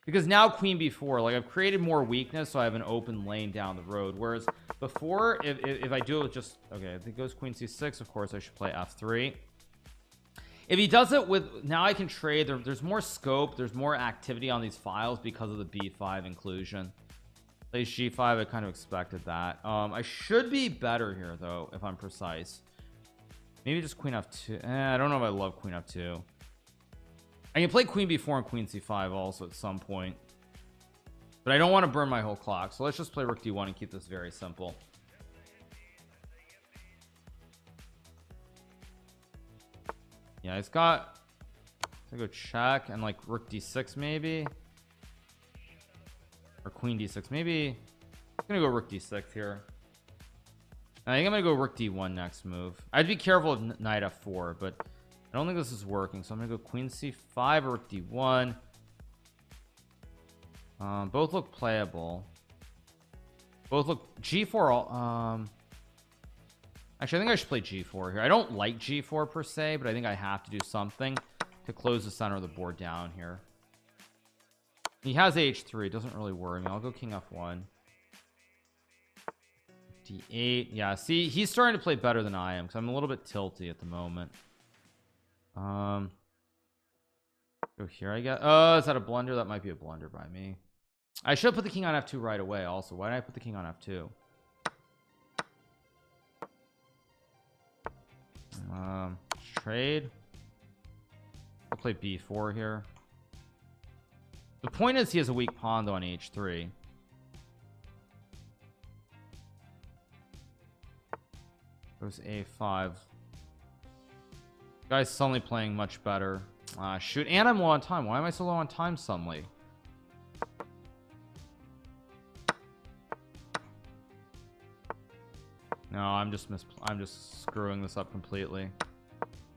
because now queen b4, like, I've created more weakness, so I have an open lane down the road. Whereas before, if I do it with just, okay, if it goes queen c6, of course I should play f3. If he does it with, now I can trade. There's more scope, there's more activity on these files because of the b5 inclusion. Plays g5. I kind of expected that. I should be better here though if I'm precise. Maybe just queen f2. I don't know if I love queen f2. I can play queen b4 and queen c5 also at some point, but I don't want to burn my whole clock, so let's just play rook d1 and keep this very simple. Yeah, it's got to go check and like rook d6 maybe, or queen d6 maybe. I'm gonna go rook d6 here. I think I'm gonna go rook d1 next move. I'd be careful of knight f4, but I don't think this is working, so I'm gonna go queen c5 or rook d1. Both look playable. Both look g4. Actually, I think I should play g4 here. I don't like g4 per se, but I think I have to do something to close the center of the board down here. He has h3. It doesn't really worry me. I'll go king f1. d8. Yeah, see, he's starting to play better than I am because I'm a little bit tilty at the moment. Go here, I guess. Oh, is that a blunder? That might be a blunder by me. I should put the king on f2 right away also. Why did I put the king on f2? Trade. I'll play b4 here. The point is he has a weak pawn though on h3. Goes a5. Guy's suddenly playing much better. Shoot, and I'm low on time. Why am I so low on time suddenly? No, I'm just screwing this up completely.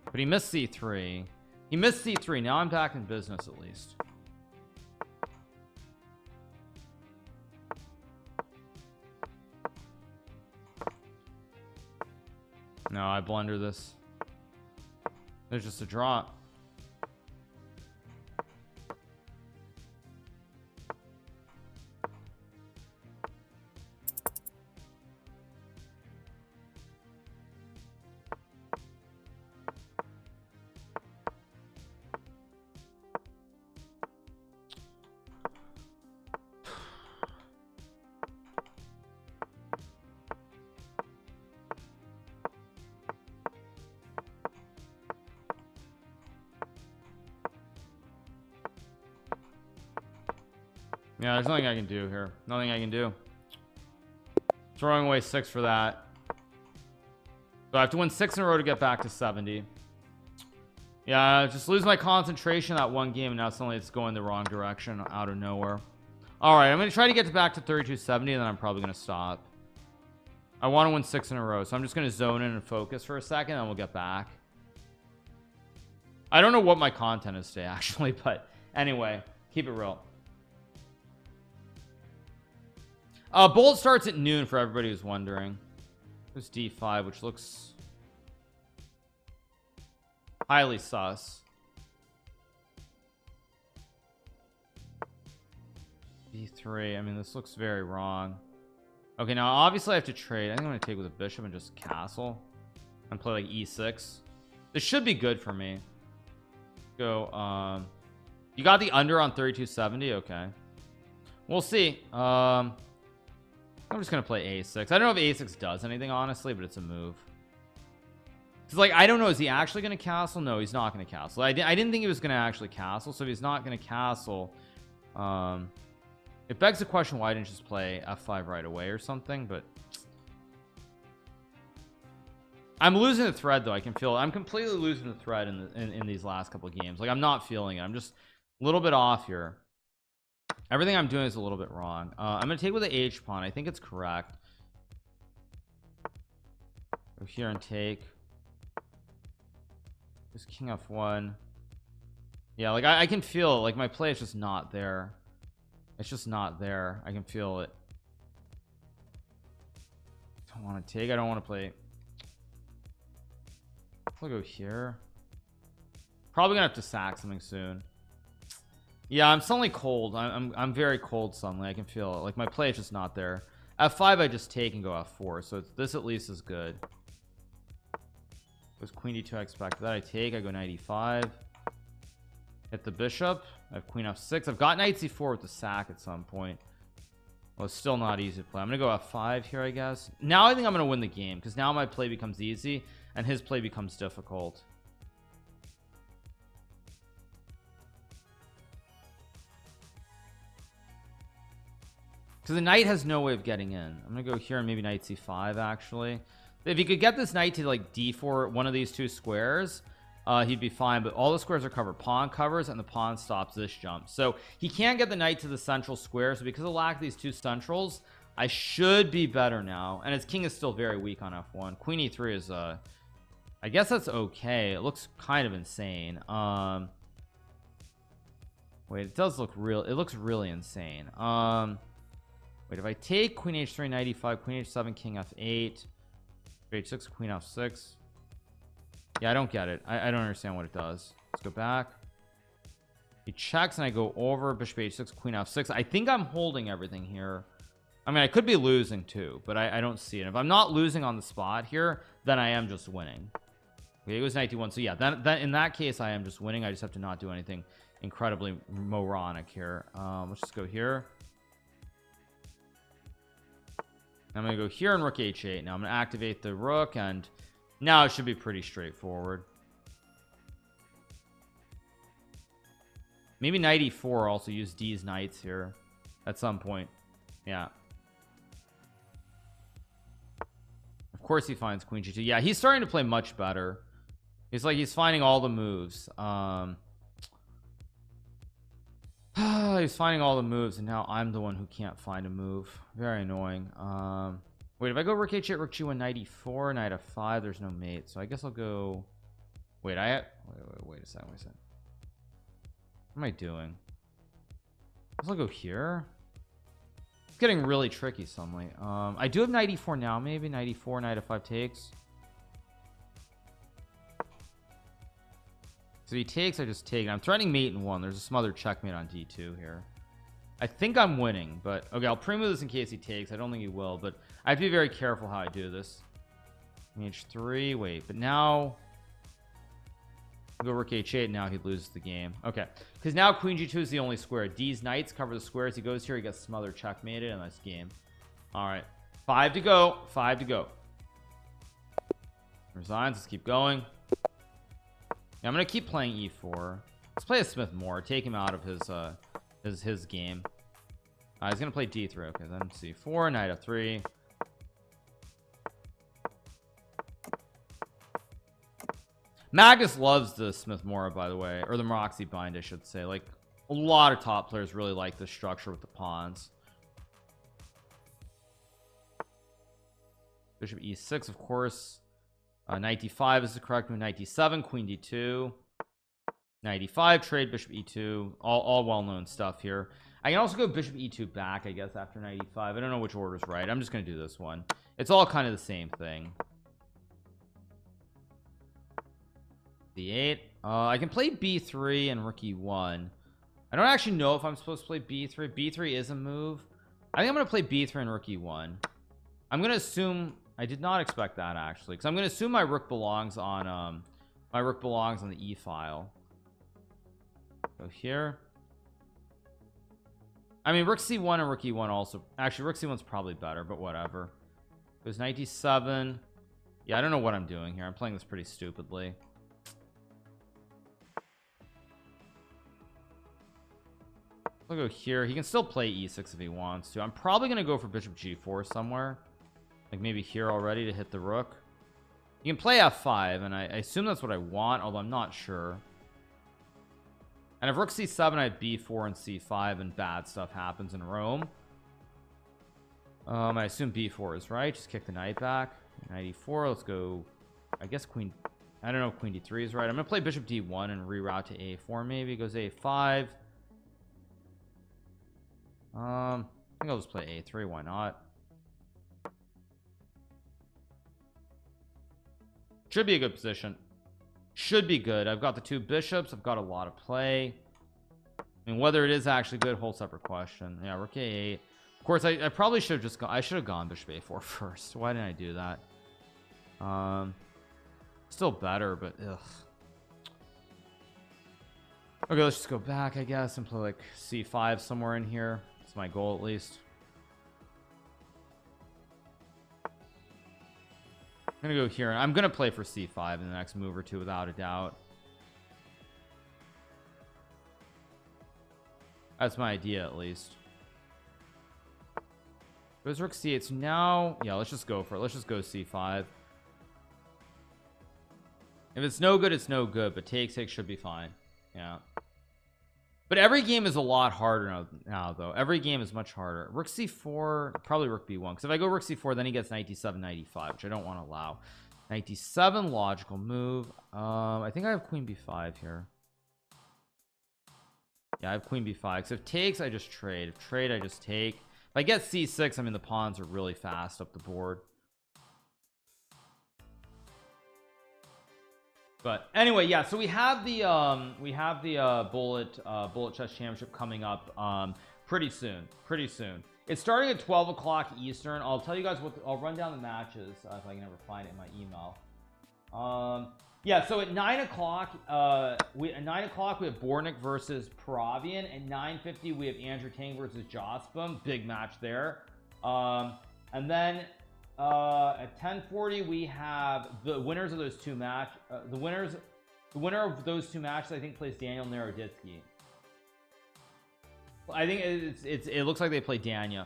But he missed c3. He missed c3. Now I'm back in business at least. No, I blunder this. There's just a draw. Yeah, there's nothing I can do here. Nothing I can do. Throwing away 6 for that. So I have to win 6 in a row to get back to 70. Yeah, just lose my concentration that one game, and now suddenly it's going the wrong direction out of nowhere. All right, I'm going to try to get back to 3270, and then I'm probably going to stop. I want to win 6 in a row, so I'm just going to zone in and focus for a second, and we'll get back. I don't know what my content is today, actually, but anyway, keep it real. Bolt starts at noon for everybody who's wondering. There's d5, which looks highly sus. d3. I mean, this looks very wrong. Okay, now obviously I have to trade. I think I'm going to take with a bishop and just castle and play like e6. This should be good for me. Go. You got the under on 3270. Okay, we'll see. I'm just gonna play a6. I don't know if a6 does anything honestly, but it's a move. It's like, I don't know, is he actually gonna castle? No, he's not gonna castle. I didn't think he was gonna actually castle, so if he's not gonna castle, it begs the question, why didn't you just play f5 right away or something? But I'm losing the thread though. I can feel it. I'm completely losing the thread in these last couple of games. Like, I'm not feeling it. I'm just a little bit off here. Everything I'm doing is a little bit wrong. I'm gonna take with the h pawn. I think it's correct. Go here and take. There's king f1. Yeah, like I can feel it. Like, my play is just not there. It's just not there. I can feel it. Don't want to take. I don't want to play. I'll go here. Probably gonna have to sack something soon. Yeah, I'm suddenly cold. I'm very cold suddenly. I can feel it. Like, my play is just not there. f5 I just take and go f4, so this at least is good. Goes queen d2. I expect that. I take. I go knight e5. Hit the bishop. I have queen f6. I've got knight c4 with the sack at some point. Well, it's still not easy to play. I'm gonna go f5 here, I guess. Now I think I'm gonna win the game because now my play becomes easy and his play becomes difficult. Because the knight has no way of getting in. I'm gonna go here and maybe knight c5 actually. If he could get this knight to like d4 one of these two squares, he'd be fine, but all the squares are covered. Pawn covers and the pawn stops this jump, so he can't get the knight to the central square. So because of the lack of these two centrals, I should be better now, and his king is still very weak on f1. Queen e3 is I guess that's okay. It looks kind of insane. Wait, it does look real. It looks really insane. Wait, if I take queen h3 knight e5 queen h7 king f8 h6 queen f6, yeah, I don't get it. I don't understand what it does. Let's go back. He checks and I go over bishop h6 queen f6. I think I'm holding everything here. I mean, I could be losing too, but I don't see it. If I'm not losing on the spot here, then I am just winning. Okay, it was knight d1, so yeah, that in that case I am just winning. I just have to not do anything incredibly moronic here. Let's just go here. I'm gonna go here and rook h8. Now I'm gonna activate the rook, and now it should be pretty straightforward. Maybe knight e4, also use D's knights here at some point. Yeah, of course he finds queen g2. Yeah, he's starting to play much better. He's finding all the moves. He's finding all the moves, and now I'm the one who can't find a move. Very annoying. Wait, if I go rook h8 rook g1 knight e4 knight f5, there's no mate, so I guess I'll go. Wait, wait a second. What am I doing? I guess I'll go here. It's getting really tricky suddenly. I do have knight e4 now. Maybe knight e4 knight f5 takes. So he takes, I just take. I'm threatening mate in 1. There's some other checkmate on d2 here. I think I'm winning, but okay, I'll pre-move this in case he takes. I don't think he will, but I have to be very careful how I do this. h3, wait, but now I'll go rook h8. Now he loses the game. Okay, because now queen g2 is the only square. D's knights cover the squares. He goes here, he gets some other checkmated, and that's game. All right, 5 to go. 5 to go. Resigns. Let's keep going. Yeah, I'm gonna keep playing e4. Let's play a Smith more, take him out of his game. He's gonna play d3. Okay, then c4 knight f3. Magus loves the Smith Mora, by the way, or the Moxie bind, I should say. Like, a lot of top players really like this structure with the pawns. Bishop e6, of course. Knight d5 is the correct move. Knight d7 queen d2 knight e5 trade bishop e2, all well-known stuff here. I can also go bishop e2 back, I guess, after knight e5. I don't know which order is right. I'm just gonna do this one. It's all kind of the same thing. d8. I can play b3 and rook e1. I don't actually know if I'm supposed to play b3. b3 is a move. I think I'm gonna play b3 and rook e1. I'm gonna assume, I did not expect that actually, because I'm going to assume my rook belongs on the e file. Go here. I mean, rook c1 and rook e1 also. Actually, rook c1's probably better, but whatever. Goes knight d7. Yeah, I don't know what I'm doing here. I'm playing this pretty stupidly. I'll go here. He can still play e6 if he wants to. I'm probably going to go for bishop g4 somewhere. Like maybe here already to hit the rook. You can play f5, and I assume that's what I want, although I'm not sure. And if rook c7, I have b4 and c5, and bad stuff happens in Rome. I assume b4 is right. Just kick the knight back. Knight e4. Let's go. I guess queen. I don't know if queen d3 is right. I'm gonna play bishop d1 and reroute to a4. Maybe goes a5. I think I'll just play a3. Why not? Should be a good position. Should be good. I've got the two bishops. I've got a lot of play. I mean, whether it is actually good, whole separate question. Yeah, rook a8. Of course, I probably should have just gone. I should have gone bishop a4 first. Why didn't I do that? Still better, but ugh. Okay, let's just go back, I guess, and play like c5 somewhere in here. That's my goal, at least. I'm gonna go here. I'm gonna play for c5 in the next move or two without a doubt. That's my idea, at least. Goes rook c8. So now, yeah, let's just go for it. Let's just go c5. If it's no good, it's no good, but take should be fine. Yeah, but every game is a lot harder now though. Every game is much harder. Rook c4, probably rook b1, because if I go rook c4, then he gets knight d7, knight e5, which I don't want to allow. Knight d7, logical move. I think I have queen b5 here. Yeah, I have queen b5, because if takes, I just trade. If trade, I just take. If I get c6, I mean the pawns are really fast up the board. But anyway, yeah, so we have the bullet chess championship coming up pretty soon. It's starting at 12 o'clock Eastern. I'll tell you guys what I'll run down the matches if I can ever find it in my email. Yeah, so at 9 o'clock we have Bornik versus Paravian. At 9:50 we have Andrew Tang versus Jospin, big match there. And then at 10:40 we have the winners of those two matches. The winner of those two matches I think plays Daniel Naroditsky. I think it looks like they play Dania,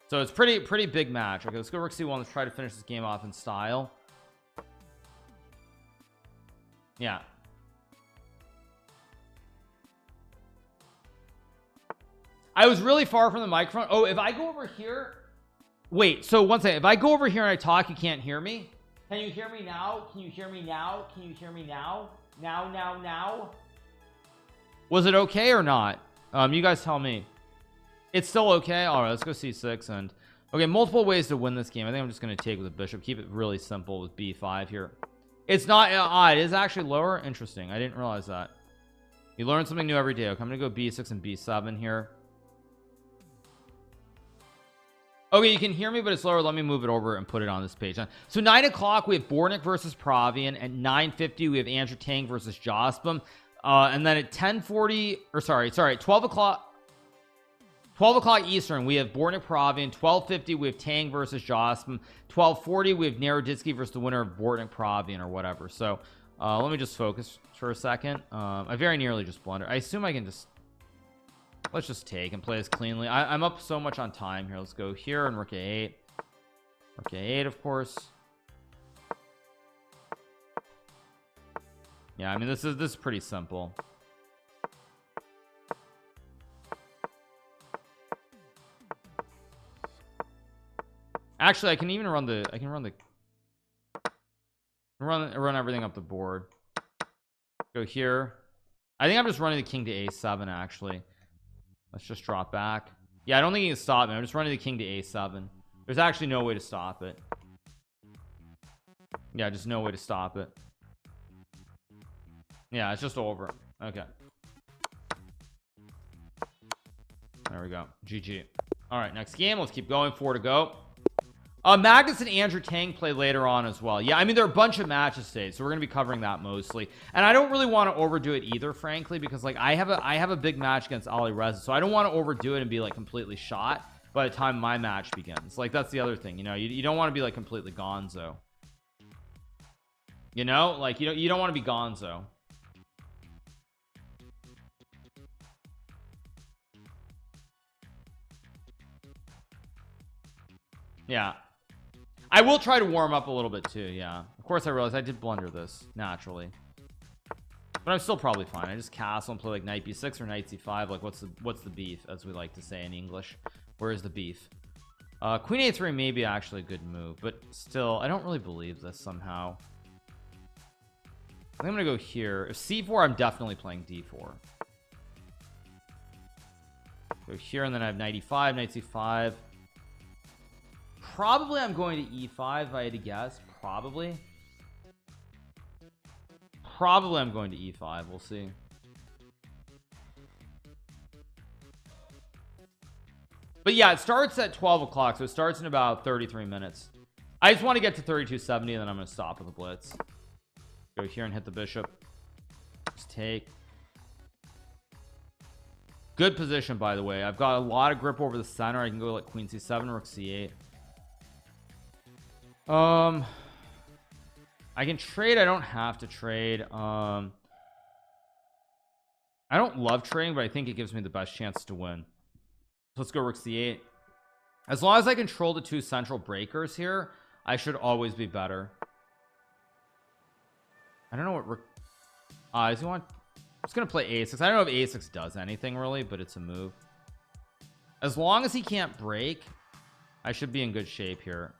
so it's pretty big match. Okay, let's go rook c1. Let's try to finish this game off in style. Yeah, I was really far from the microphone. Oh, if I go over here, wait, so one second. If I go over here and I talk, you can't hear me? Can you hear me now? Can you hear me now? Can you hear me now? Now? Was it okay or not? You guys tell me. It's still okay. All right, let's go c6. And okay, multiple ways to win this game. I think I'm just going to take with a bishop. Keep it really simple with b5 here. It's not it is actually lower. Interesting. I didn't realize that. You learn something new every day. Okay, I'm going to go b6 and b7 here. Okay, you can hear me, but it's lower. Let me move it over and put it on this page. So 9 o'clock we have Bornik versus Paravian. At 9:50 we have Andrew Tang versus Jospin. And then at 10:40 or sorry 12 o'clock Eastern we have Bornik Paravian. 12:50 we have Tang versus Jospin. 12:40 we have Naroditsky versus the winner of Bornik Paravian or whatever. So let me just focus for a second. I very nearly just blundered. I assume I can just let's just take and play this cleanly. I'm up so much on time here. Let's go here and rook a8. Rook a8, of course. Yeah, I mean this is pretty simple. Actually, I can even run everything up the board. Go here. I think I'm just running the king to a7 actually. Let's just drop back. Yeah, I don't think he can stop me. I'm just running the king to a7. There's actually no way to stop it. Yeah, just no way to stop it. Yeah, it's just over. Okay, there we go. GG. All right, next game. Let's keep going. 4 to go. Magnus and Andrew Tang play later on as well. Yeah, I mean there are a bunch of matches today, so we're gonna be covering that mostly. And I don't really want to overdo it either, frankly, because like I have a big match against Ali Reza, so I don't want to overdo it and be like completely shot by the time my match begins. Like that's the other thing, you know. You don't want to be like completely gonzo. You know, like you don't want to be gonzo. Yeah, I will try to warm up a little bit too. Yeah, of course I realized I did blunder this naturally, but I'm still probably fine. I just castle and play like knight b6 or knight c5. Like what's the beef, as we like to say in English? Where is the beef? Queen a3 may be actually a good move, but still I don't really believe this somehow. I think I'm gonna go here. If c4, I'm definitely playing d4. Go here, and then I have knight e5, knight c5. Probably I'm going to e5 if I had to guess. Probably I'm going to e5. We'll see. But yeah, it starts at 12 o'clock, so it starts in about 33 minutes. I just want to get to 3270, and then I'm going to stop with the blitz. Go here and hit the bishop. Just take. Good position, by the way. I've got a lot of grip over the center. I can go like queen c7, rook c8. I can trade. I don't have to trade. I don't love trading, but I think it gives me the best chance to win. So let's go rook c8. As long as I control the two central breakers here, I should always be better. I don't know what rook does he want. I'm just gonna play a6. I don't know if a6 does anything really, but it's a move. As long as he can't break, I should be in good shape here.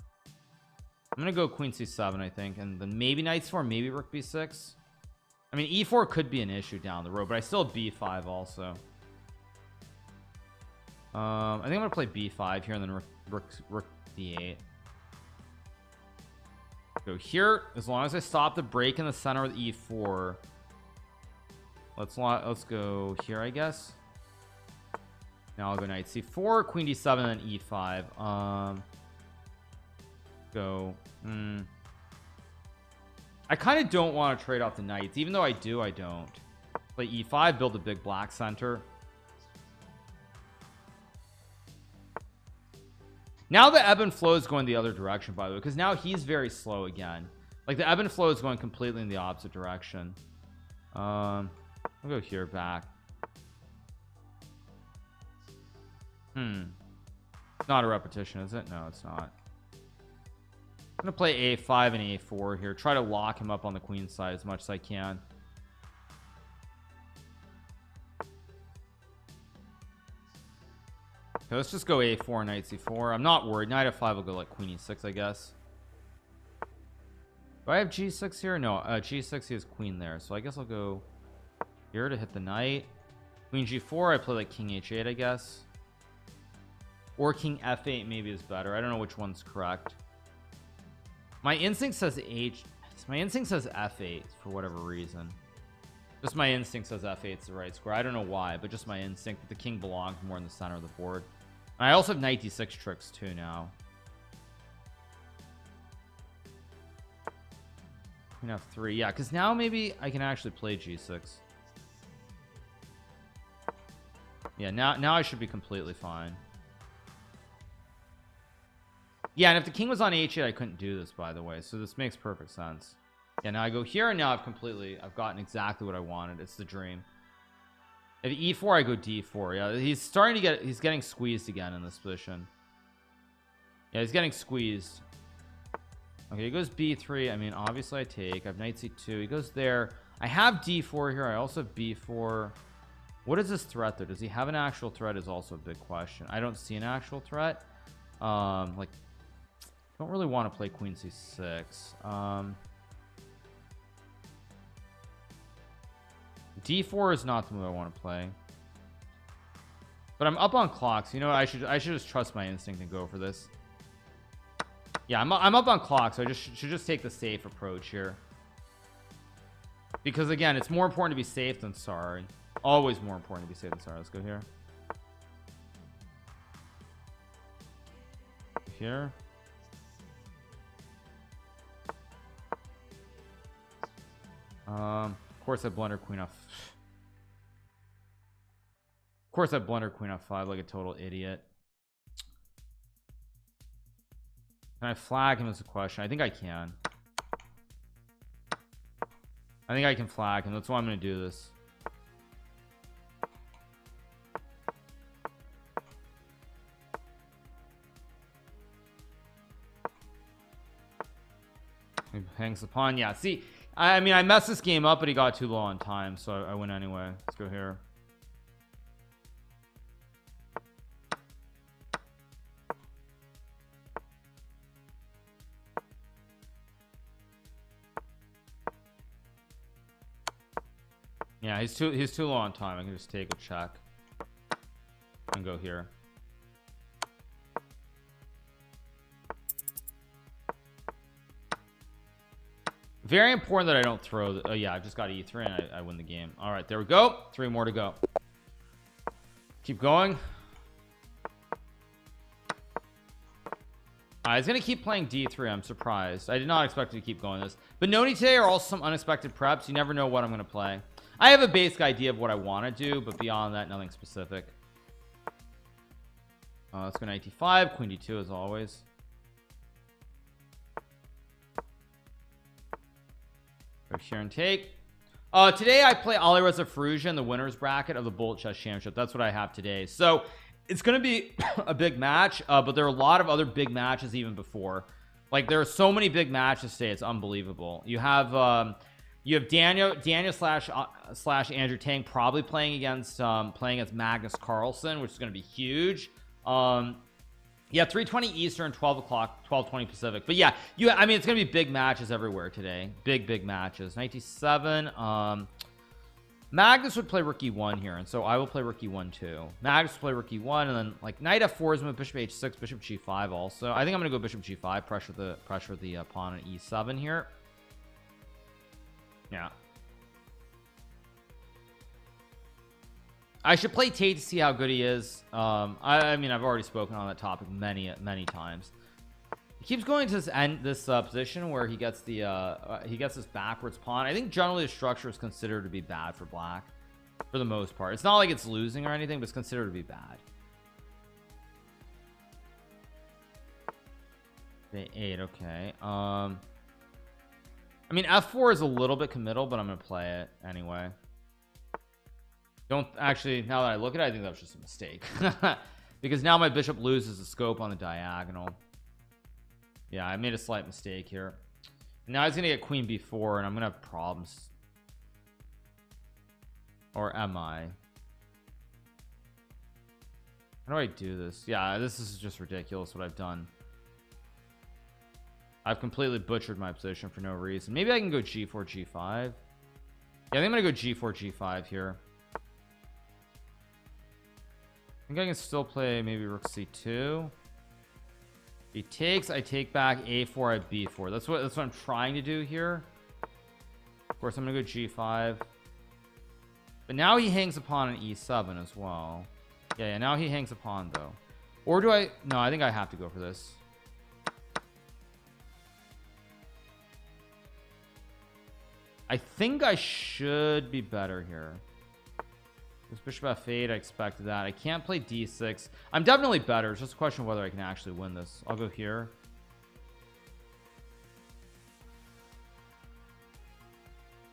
I'm gonna go queen c7, I think, and then maybe knight c4, maybe rook b6. I mean, e4 could be an issue down the road, but I still have b5 also. I think I'm gonna play b5 here and then rook d8. Go here. As long as I stop the break in the center with e4, let's go here, I guess. Now I'll go knight c4, queen d7, and then e5. Go. I kind of don't want to trade off the knights, even though I don't. Play e5, build a big black center. Now the ebb and flow is going the other direction, by the way, because now he's very slow again. Like the ebb and flow is going completely in the opposite direction. I'll go here back. Not a repetition, is it? No, it's not. I'm gonna play a5 and a4 here, try to lock him up on the queen side as much as I can. Okay, let's just go a4, knight c4. I'm not worried. Knight f5 will go like queen e6, I guess. Do I have g6 here? No, g6, he has queen there, so I guess I'll go here to hit the knight. Queen g4, I play like king h8, I guess, or king f8 maybe is better. I don't know which one's correct. My instinct says f8 for whatever reason. Just my instinct says f8 is the right square. I don't know why, but just my instinct that the king belongs more in the center of the board. And I also have knight d6 tricks too now. Queen f3, yeah, because now maybe I can actually play g6. Yeah, now I should be completely fine. Yeah, and if the king was on h8, I couldn't do this, by the way, so this makes perfect sense. Yeah, now I go here, and now I've gotten exactly what I wanted. It's the dream. If e4, I go d4. Yeah, he's getting squeezed again in this position. Yeah, he's getting squeezed. Okay, he goes b3. I mean, obviously I take. I have knight c2. He goes there. I have d4 here. I also have b4. What is his threat though? Does he have an actual threat is also a big question. I don't see an actual threat. Like, don't really want to play queen c6. d4 is not the move I want to play, but I'm up on clock, so you know what? I should just trust my instinct and go for this. Yeah, I'm up on clock, so I should just take the safe approach here, because again, it's more important to be safe than sorry. Always more important to be safe than sorry. Let's go here. Here. Of course I blunder queen f. Of course I blunder queen f5 like a total idiot. Can I flag him is the question. I think I can. I think I can flag him. That's why I'm going to do this. He hangs the pawn. Yeah, see, I mean, I messed this game up, but he got too low on time, so I win anyway. Let's go here. Yeah, he's too low on time. I can just take a check and go here. Very important that I don't throw the, oh yeah, I just got e3 and I win the game. All right, there we go. 3 more to go. Keep going. He's gonna keep playing d3. I'm surprised. I did not expect it to keep going this, but Noni today are also some unexpected preps. You never know what I'm gonna play. I have a basic idea of what I want to do, but beyond that, nothing specific. Let's go knight d5, queen d2 as always. Go here and take. Today I play Alireza Firouzja in the winners bracket of the Bullet Chess Championship. That's what I have today. So it's going to be a big match, but there are a lot of other big matches even before. Like there are so many big matches today. It's unbelievable. You have Daniel slash Andrew Tang probably playing against Magnus Carlsen, which is going to be huge. Yeah, 3:20 Eastern, 12 o'clock, 12:20 Pacific. But yeah, I mean, it's gonna be big matches everywhere today. Big matches. 97. Magnus would play rook e1 here, and so I will play rook e1 too. Magnus will play rook e1, and then like knight f4 is with bishop h6, bishop g5 also. I think I'm gonna go bishop g5, pressure the pawn on e7 here. Yeah. I should play Tate to see how good he is. I mean, I've already spoken on that topic many times. He keeps going to this position where he gets this backwards pawn. I think generally the structure is considered to be bad for black for the most part. It's not like it's losing or anything, but it's considered to be bad. A8, okay. I mean, f4 is a little bit committal, but I'm gonna play it anyway. Don't actually, now that I look at it, I think that was just a mistake. Because now my bishop loses the scope on the diagonal. Yeah, I made a slight mistake here. Now he's gonna get queen b4, and I'm gonna have problems. Or am I? How do I do this? Yeah, this is just ridiculous what I've done. I've completely butchered my position for no reason. Maybe I can go g4 g5. Yeah, I think I'm gonna go g4 g5 here. I think I can still play maybe rook c2. He takes, I take back a4 at b4. That's what I'm trying to do here. Of course I'm gonna go g5, but now he hangs a pawn on e7 as well. Yeah, now he hangs a pawn though. Or do I? No, I think I have to go for this. I think I should be better here. This bishop f8, I expected that. I can't play d6. I'm definitely better. It's just a question of whether I can actually win this. I'll go here.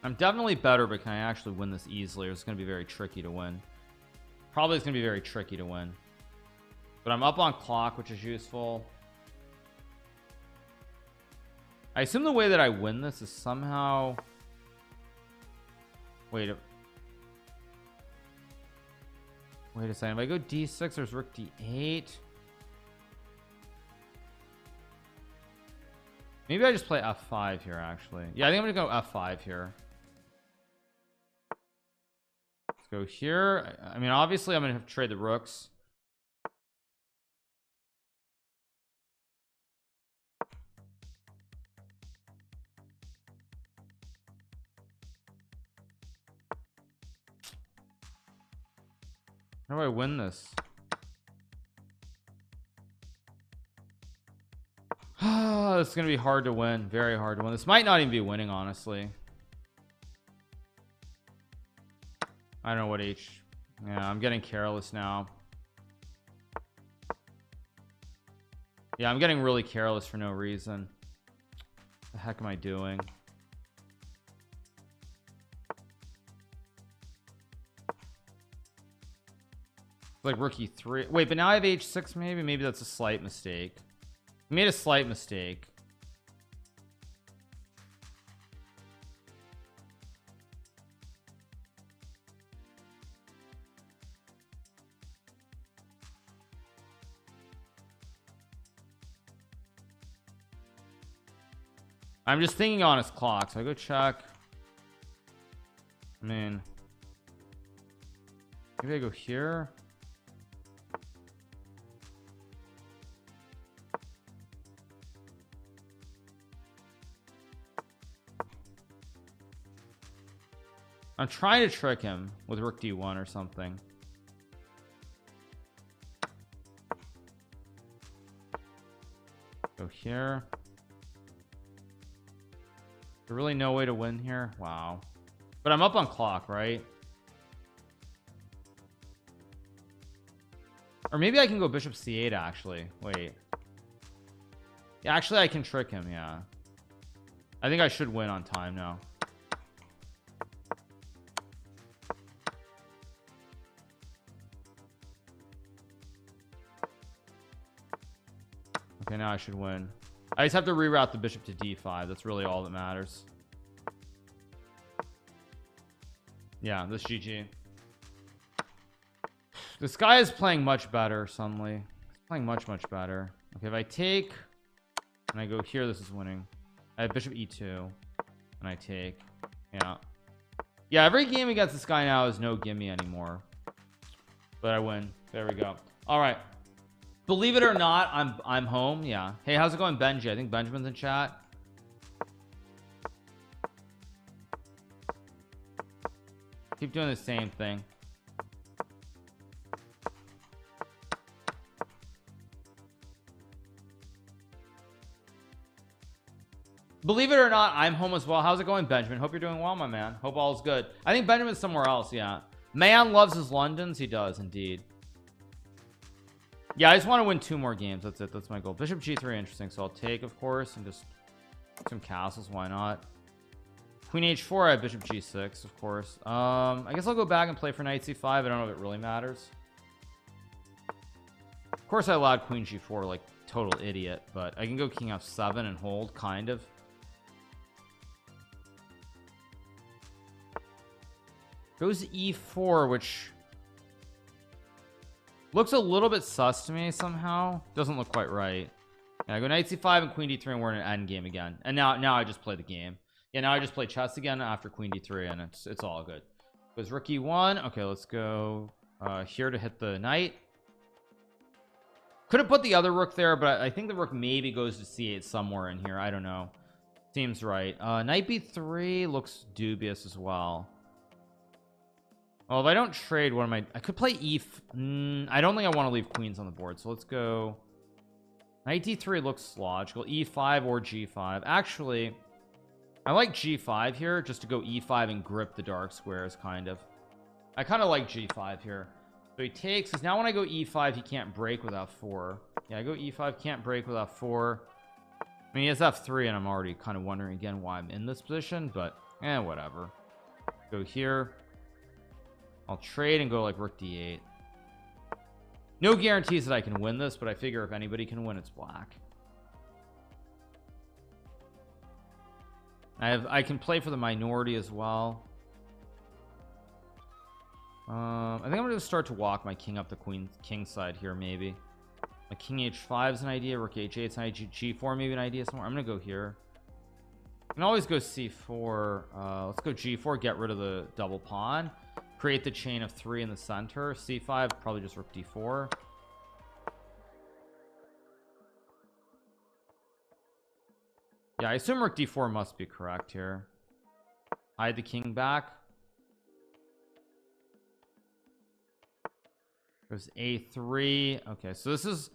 I'm definitely better, but can I actually win this easily? Or it's going to be very tricky to win. Probably it's going to be very tricky to win. But I'm up on clock, which is useful. I assume the way that I win this is somehow... Wait a second. If I go d6, there's rook d8. Maybe I just play f5 here, actually. Yeah, I think I'm gonna go f5 here. Let's go here. I mean, obviously I'm gonna have to trade the rooks. How do I win this? This is gonna be hard to win. Very hard to win. This might not even be winning, honestly. I don't know what H. Yeah, I'm getting careless now. Yeah, I'm getting really careless for no reason. What the heck am I doing? Like rook e3. Wait, but now I have h6 maybe that's a slight mistake. I made a slight mistake. I'm just thinking on his clock, so I go check. I mean, maybe I go here. I'm trying to trick him with rook d1 or something. Go here. There's really no way to win here. Wow. But I'm up on clock, right? Or maybe I can go bishop c8 actually. Wait. Yeah, actually I can trick him, yeah. I think I should win on time now. Okay, now I should win. I just have to reroute the bishop to d5. That's really all that matters. Yeah, this GG. This guy is playing much better suddenly. He's playing much better. Okay, if I take and I go here, this is winning. I have bishop e2 and I take. Yeah, every game against this guy now is no gimme anymore, but I win. There we go. All right, believe it or not, I'm home. Yeah, hey, how's it going, Benji? I think Benjamin's in chat. Keep doing the same thing. Believe it or not, I'm home as well. How's it going, Benjamin? Hope you're doing well, my man. Hope all's good. I think Benjamin's somewhere else. Yeah, man loves his Londons. He does indeed. Yeah, I just want to win 2 more games. That's it. That's my goal. Bishop g3, interesting. So I'll take, of course, and just some castles. Why not? Queen h4. I have bishop g6, of course. I guess I'll go back and play for knight c5. I don't know if it really matters. Of course, I allowed queen g4 like total idiot, but I can go king f7 and hold, kind of. Goes e4, which looks a little bit sus to me somehow. Doesn't look quite right. Yeah, I go knight c5 and queen d3, and we're in an endgame again. And now I just play the game. Yeah, now I just play chess again after queen d3, and it's all good. Goes rook e1. Okay, let's go here to hit the knight. Could have put the other rook there, but I think the rook maybe goes to c8 somewhere in here. I don't know. Seems right. Knight b3 looks dubious as well. Well, if I don't trade, what am I could play I don't think I want to leave queens on the board, so let's go knight d3. Looks logical. E5 or g5. Actually, I like g5 here, just to go e5 and grip the dark squares, kind of. I kind of like g5 here. So he takes, because now when I go e5, he can't break with f4. Yeah, I go e5, can't break with f4. I mean, he has f3, and I'm already kind of wondering again why I'm in this position, but whatever. Go here. I'll trade and go like rook d8. No guarantees that I can win this, but I figure if anybody can win, it's black. I can play for the minority as well. I think I'm gonna start to walk my king up the king side here. Maybe my king h5 is an idea. Rook h8 is an idea. G4 maybe an idea somewhere. I'm gonna go here. I can always go c4. Let's go g4, get rid of the double pawn, create the chain of 3 in the center. c5, probably just rook d4. Yeah, I assume rook d4 must be correct here. Hide the king back. Goes a3. Okay, so this is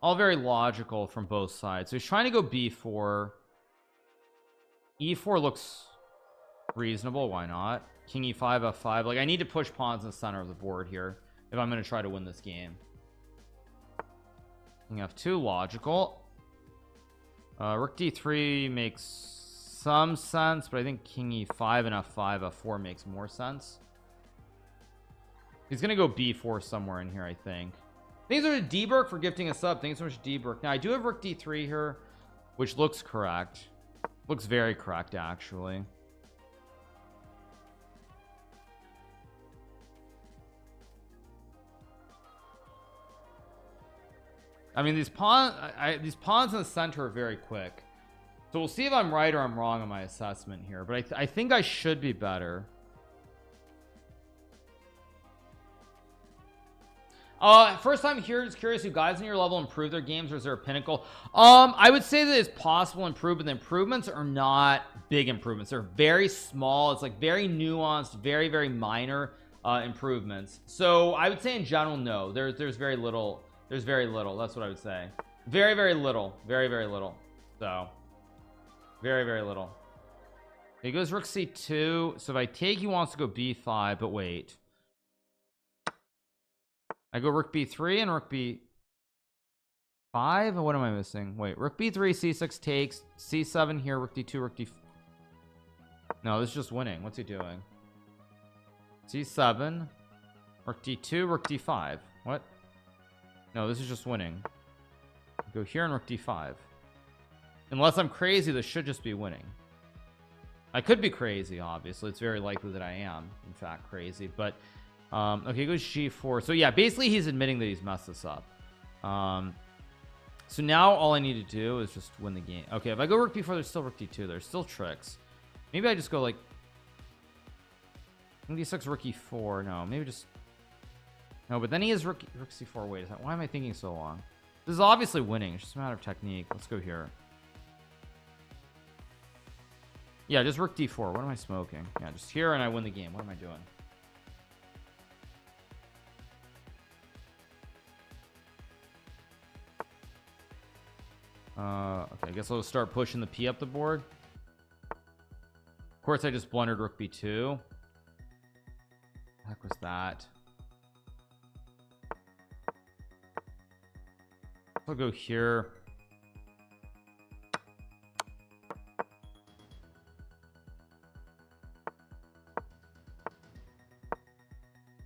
all very logical from both sides. So he's trying to go b4. e4 looks reasonable. Why not? King e5, f5. Like, I need to push pawns in the center of the board here if I'm going to try to win this game. King f2, logical. Rook d3 makes some sense, but I think king e5 and f5, f4 makes more sense. He's gonna go b4 somewhere in here, I think. Thanks so much D-Burk for gifting a sub. Thanks so much, D-Burk. Now I do have rook d3 here, which looks correct. Looks very correct, actually. I mean, these pawns in the center are very quick, so we'll see if I'm right or I'm wrong on my assessment here, but I think I should be better. First time here, just curious, do guys in your level improve their games, or is there a pinnacle? I would say that it's possible to improve, but the improvements are not big improvements. They're very small. It's like very nuanced, very minor improvements. So I would say in general, no, there's very little. There's very little. That's what I would say. Very little. Very little. So very little. He goes rook c2. So if I take, he wants to go b5, but wait, I go rook b3 and rook b5. What am I missing? Wait, rook b3, c6 takes, c7 here, rook d2, rook d. No, this is just winning. What's he doing? c7, rook d2, rook d5. What? No, this is just winning. Go here and rook d5. Unless I'm crazy, this should just be winning. I could be crazy, obviously. It's very likely that I am, in fact, crazy. But, okay, goes g4. So, yeah, basically he's admitting that he's messed this up. So now all I need to do is just win the game. Okay, if I go rook b4, there's still rook d2. There's still tricks. Maybe I just go, like, d6, rook e4. No, maybe just... No, but then he has rook c4. Wait a second. Why am I thinking so long? This is obviously winning. It's just a matter of technique. Let's go here. Yeah, just rook d4. What am I smoking? Yeah, just here and I win the game. What am I doing? Okay, I guess I'll start pushing the p up the board. Of course, I just blundered rook b2. What the heck was that? I'll go here.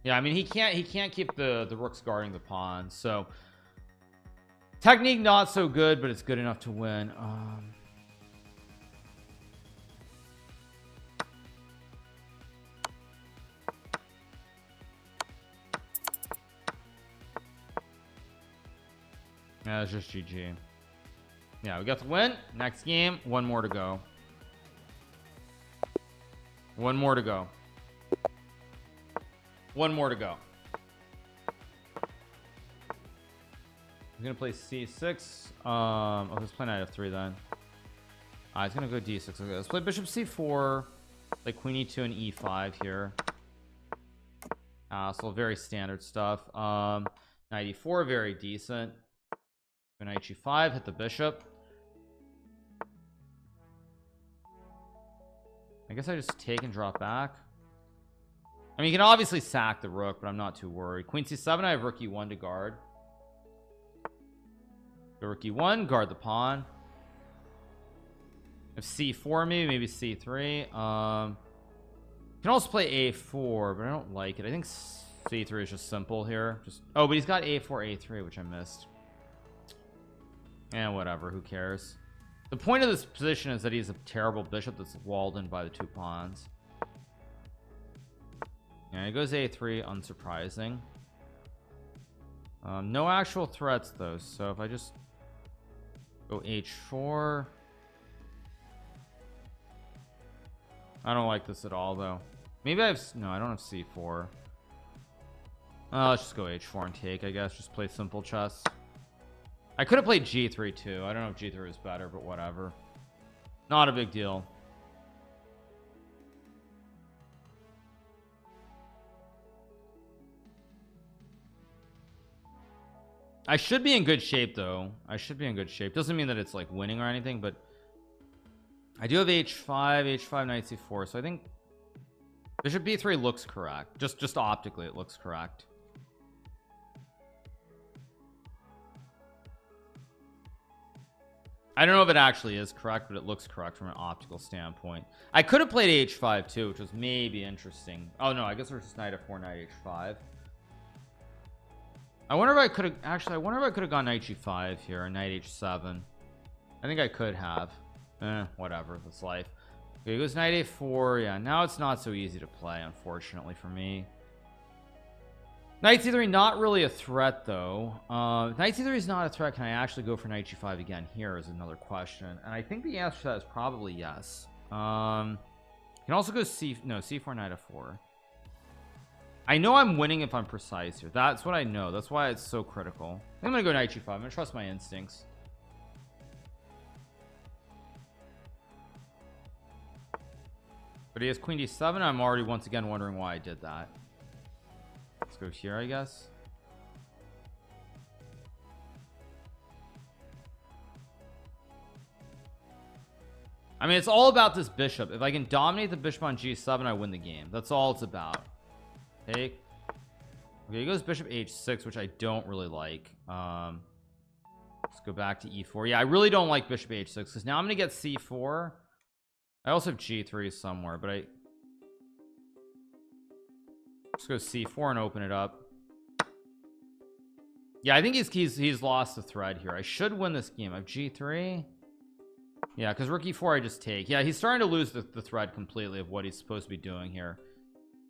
Yeah, I mean he can't keep the rooks guarding the pawns, so technique not so good, but it's good enough to win. Yeah, it's just GG. Yeah, we got the win. Next game, one more to go. One more to go. One more to go. He's gonna play c6. Oh, let's play knight f3 then. He's gonna go d6. Okay, let's play bishop c4. Play queen e2 and e5 here. So very standard stuff. Knight e4, very decent. Go knight g5, hit the bishop. I guess I just take and drop back. I mean, you can obviously sack the rook, but I'm not too worried. Queen c7, I have rook e1 to guard. Go rook e1, guard the pawn. If c4 maybe c3. You can also play a4, but I don't like it. I think c3 is just simple here. Oh, but he's got a4 a3, which I missed. And whatever, who cares? The point of this position is that he's a terrible bishop that's walled in by the two pawns. Yeah, he goes a3, unsurprising. No actual threats though, so if I just go h4, I don't like this at all though. Maybe I have, no, I don't have c4. Let's just go h4 and take, I guess. Just play simple chess. I could have played g3 too. I don't know if g3 is better, but whatever. Not a big deal. I should be in good shape though. I should be in good shape. Doesn't mean that it's like winning or anything, but I do have h5 knight c4, so I think bishop b3 looks correct. Just optically it looks correct. I don't know if it actually is correct, but it looks correct from an optical standpoint. I could have played h5 too, which was maybe interesting. Oh no, I guess there's just knight f4, knight h5. I wonder if I could have actually, I wonder if I could have gone knight g5 here and knight h7. I think I could have. Whatever, that's life. Okay, he goes knight a4. Yeah, now it's not so easy to play, unfortunately for me. Knight c3, not really a threat though. Knight c3 is not a threat. Can I actually go for knight g5 again? Here is another question, and I think the answer to that is probably yes. You can also go c4 knight f4. I know I'm winning if I'm precise here. That's what I know. That's why it's so critical. I'm gonna go knight g5. I'm gonna trust my instincts. But he has queen d7. I'm already once again wondering why I did that. Let's go here, I guess. I mean, it's all about this bishop. If I can dominate the bishop on g7, I win the game. That's all it's about. Take. Okay, he goes bishop h6, which I don't really like. Let's go back to e4. Yeah, I really don't like bishop h6 because now I'm gonna get c4. I also have g3 somewhere, but I just go c4 and open it up. Yeah, I think he's lost the thread here. I should win this game. I have G3. Yeah, because rook e4 I just take. Yeah, he's starting to lose the thread completely of what he's supposed to be doing here.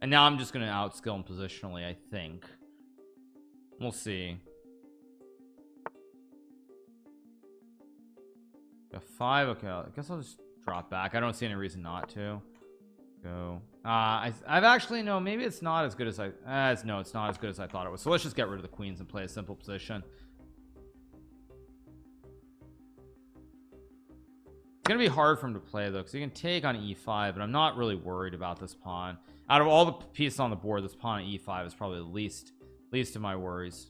And now I'm just going to outskill him positionally, I think. We'll see. F5. Okay, I guess I'll just drop back. I don't see any reason not to. Go. I've actually, no, maybe it's not as good as I no, it's not as good as I thought it was. So let's just get rid of the queens and play a simple position. It's gonna be hard for him to play though, because he can take on e5, but I'm not really worried about this pawn. Out of all the pieces on the board, this pawn at e5 is probably the least of my worries.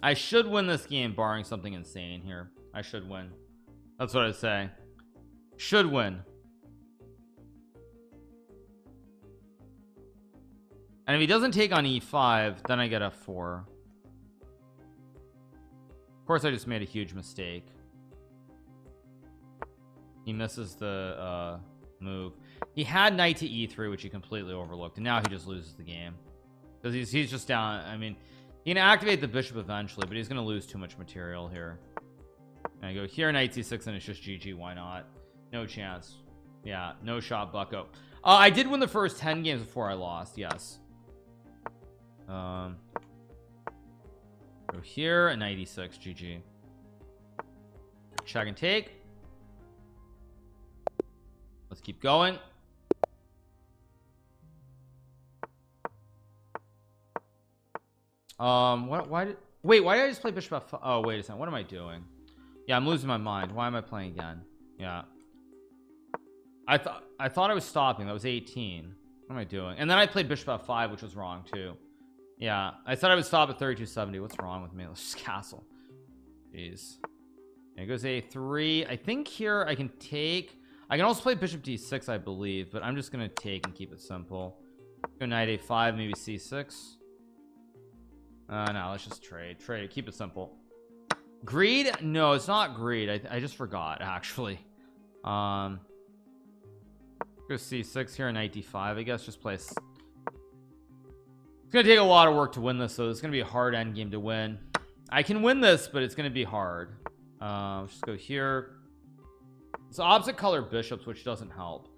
I should win this game barring something insane here. I should win. That's what I say. Should win. And if he doesn't take on e5, then I get f4. Of course I just made a huge mistake. He misses the move. He had knight to e3, which he completely overlooked, and now he just loses the game because he's just down. I mean, he can activate the bishop eventually, but he's going to lose too much material here. And I go here, knight c6, and it's just GG. Why not? No chance. Yeah, no shot, bucko. I did win the first 10 games before I lost. Yes. Go here, and knight e6, GG. Check and take. Let's keep going. Why did I just play bishop f5? Oh, wait a second. What am I doing? Yeah, I'm losing my mind. Why am I playing again? Yeah. I thought I was stopping. That was 18. What am I doing? And then I played bishop f5, which was wrong too. Yeah, I said I would stop at 3270. What's wrong with me? Let's just castle. Jeez. It goes a3. I think here I can take. I can also play bishop d6, I believe, but I'm just gonna take and keep it simple. Go knight a5, maybe c6. No, let's just trade it, keep it simple. Greed? No, it's not greed. I just forgot actually. Go c6 here, knight d5. I guess just play. It's gonna take a lot of work to win this, so it's gonna be a hard endgame to win. I can win this, but it's gonna be hard. Let's just go here. It's opposite color bishops, which doesn't help.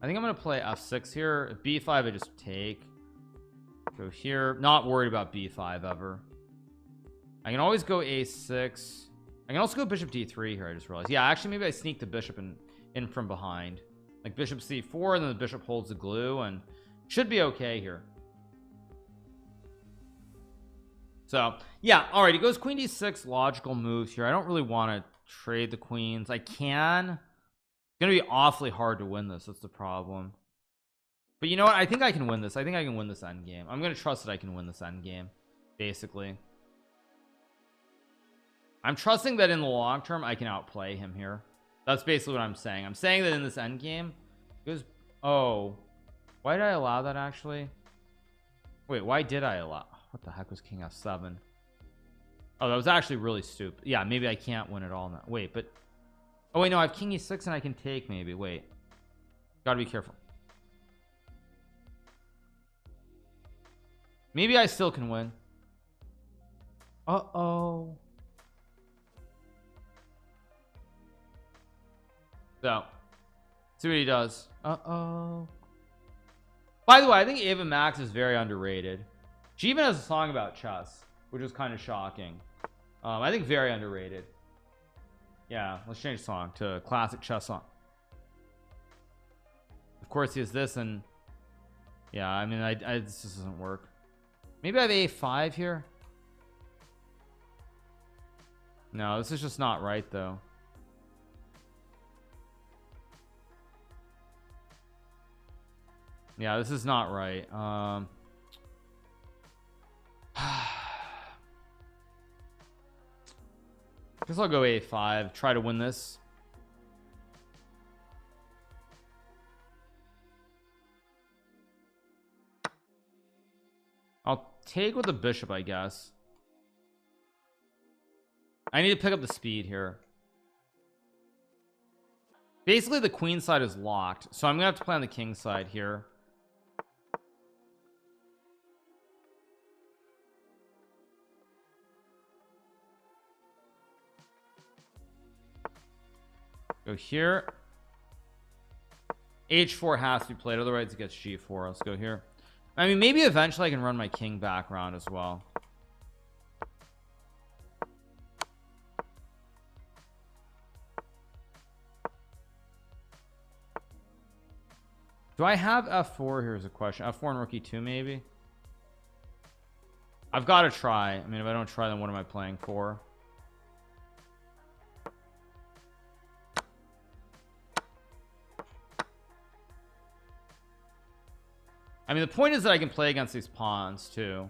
I think I'm gonna play f6 here. b5 I just take. Go here. Not worried about b5 ever. I can always go a6. I can also go bishop d3 here. I just realized. Yeah, actually maybe I sneak the bishop in from behind, like bishop c4, and then the bishop holds the glue and should be okay here. So yeah, all right, he goes queen d6. Logical moves here. I don't really want to trade the queens. I can. It's gonna be awfully hard to win this. That's the problem. But you know what? I think I can win this. I think I can win this endgame. I'm gonna trust that I can win this endgame. Basically, I'm trusting that in the long term I can outplay him here. That's basically what I'm saying. I'm saying that in this endgame, because oh, why did I allow that actually? Wait, why did I allow? What the heck was king f7? Oh, that was actually really stupid. Yeah, maybe I can't win it all now. Wait, but oh wait, no, I have king e6 and I can take maybe. Wait, gotta be careful. Maybe I still can win. Uh-oh. So, see what he does. Uh-oh. By the way, I think Ava Max is very underrated. She even has a song about chess, which is kind of shocking. I think very underrated. Yeah, let's change the song to a classic chess song. Of course he has this, and yeah, I mean this just doesn't work. Maybe I have a5 here. No, this is just not right though. Yeah, this is not right. Guess I'll go a5, try to win this. I'll take with the bishop, I guess. I need to pick up the speed here. Basically the queen side is locked, so I'm gonna have to play on the king side here. Go here. H4 has to be played, otherwise it gets G4. Let's go here. I mean, maybe eventually I can run my king back round as well. Do I have F4? Here's a question. F4 and Rookie 2 maybe? I've got to try. I mean, if I don't try, then what am I playing for? I mean, the point is that I can play against these pawns too.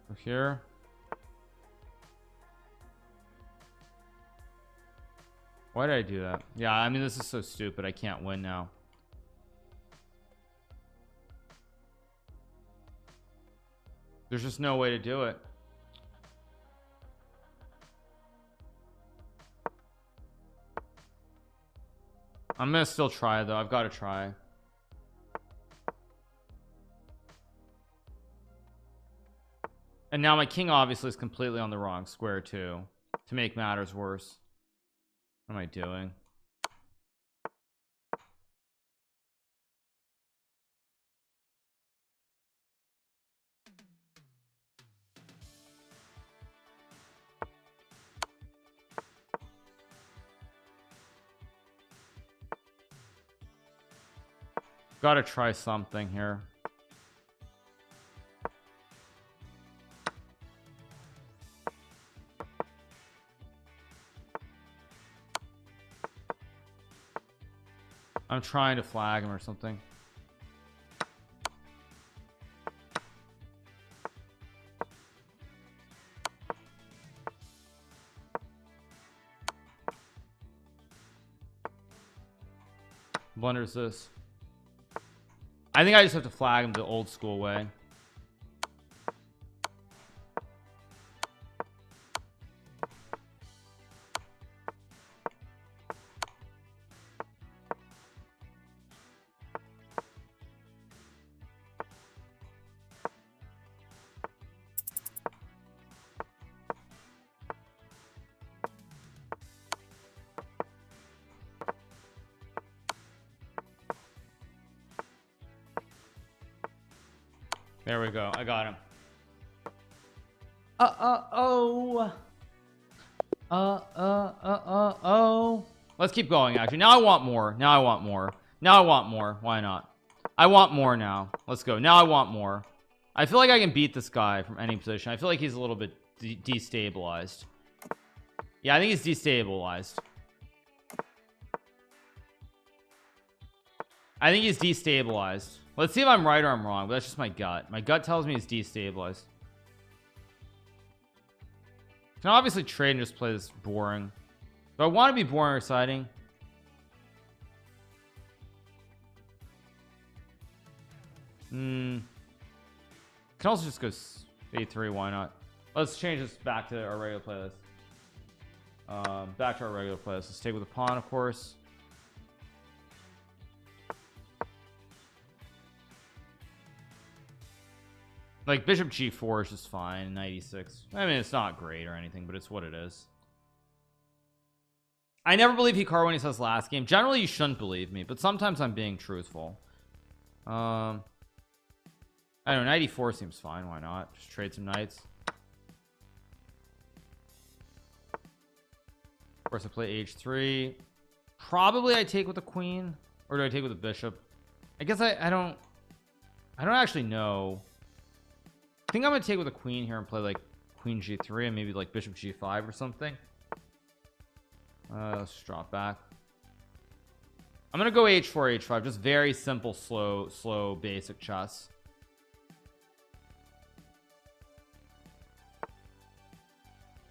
Over here. Why did I do that? Yeah, I mean, this is so stupid. I can't win now. There's just no way to do it. I'm gonna still try though. I've got to try. And now my king obviously is completely on the wrong square too, to make matters worse. What am I doing? Got to try something here. I'm trying to flag him or something. Blunders this. I think I just have to flag him the old school way. There we go. I got him. Let's keep going. Actually, now I want more. Now I want more. Now I want more. Why not? I want more now. Let's go. Now I want more. I feel like I can beat this guy from any position. I feel like he's a little bit destabilized. Yeah, I think he's destabilized. I think he's destabilized. Let's see if I'm right or I'm wrong, but that's just my gut. My gut tells me he's destabilized. Can obviously trade and just play this boring. Do I want to be boring or exciting? Can also just go A3. Why not? Let's change this back to our regular playlist. Back to our regular playlist. Let's take with a pawn, of course. Like bishop G4 is just fine. 96. I mean, it's not great or anything, but it's what it is. I never believe Hikaru when he says last game. Generally, you shouldn't believe me, but sometimes I'm being truthful. I don't know. 94 seems fine. Why not? Just trade some knights. Of course, I play H3. Probably I take with the queen, or do I take with the bishop? I guess I don't actually know. I think I'm gonna take with a queen here and play like queen G3 and maybe like bishop G5 or something. Let's drop back. I'm gonna go H4 H5, just very simple, slow basic chess.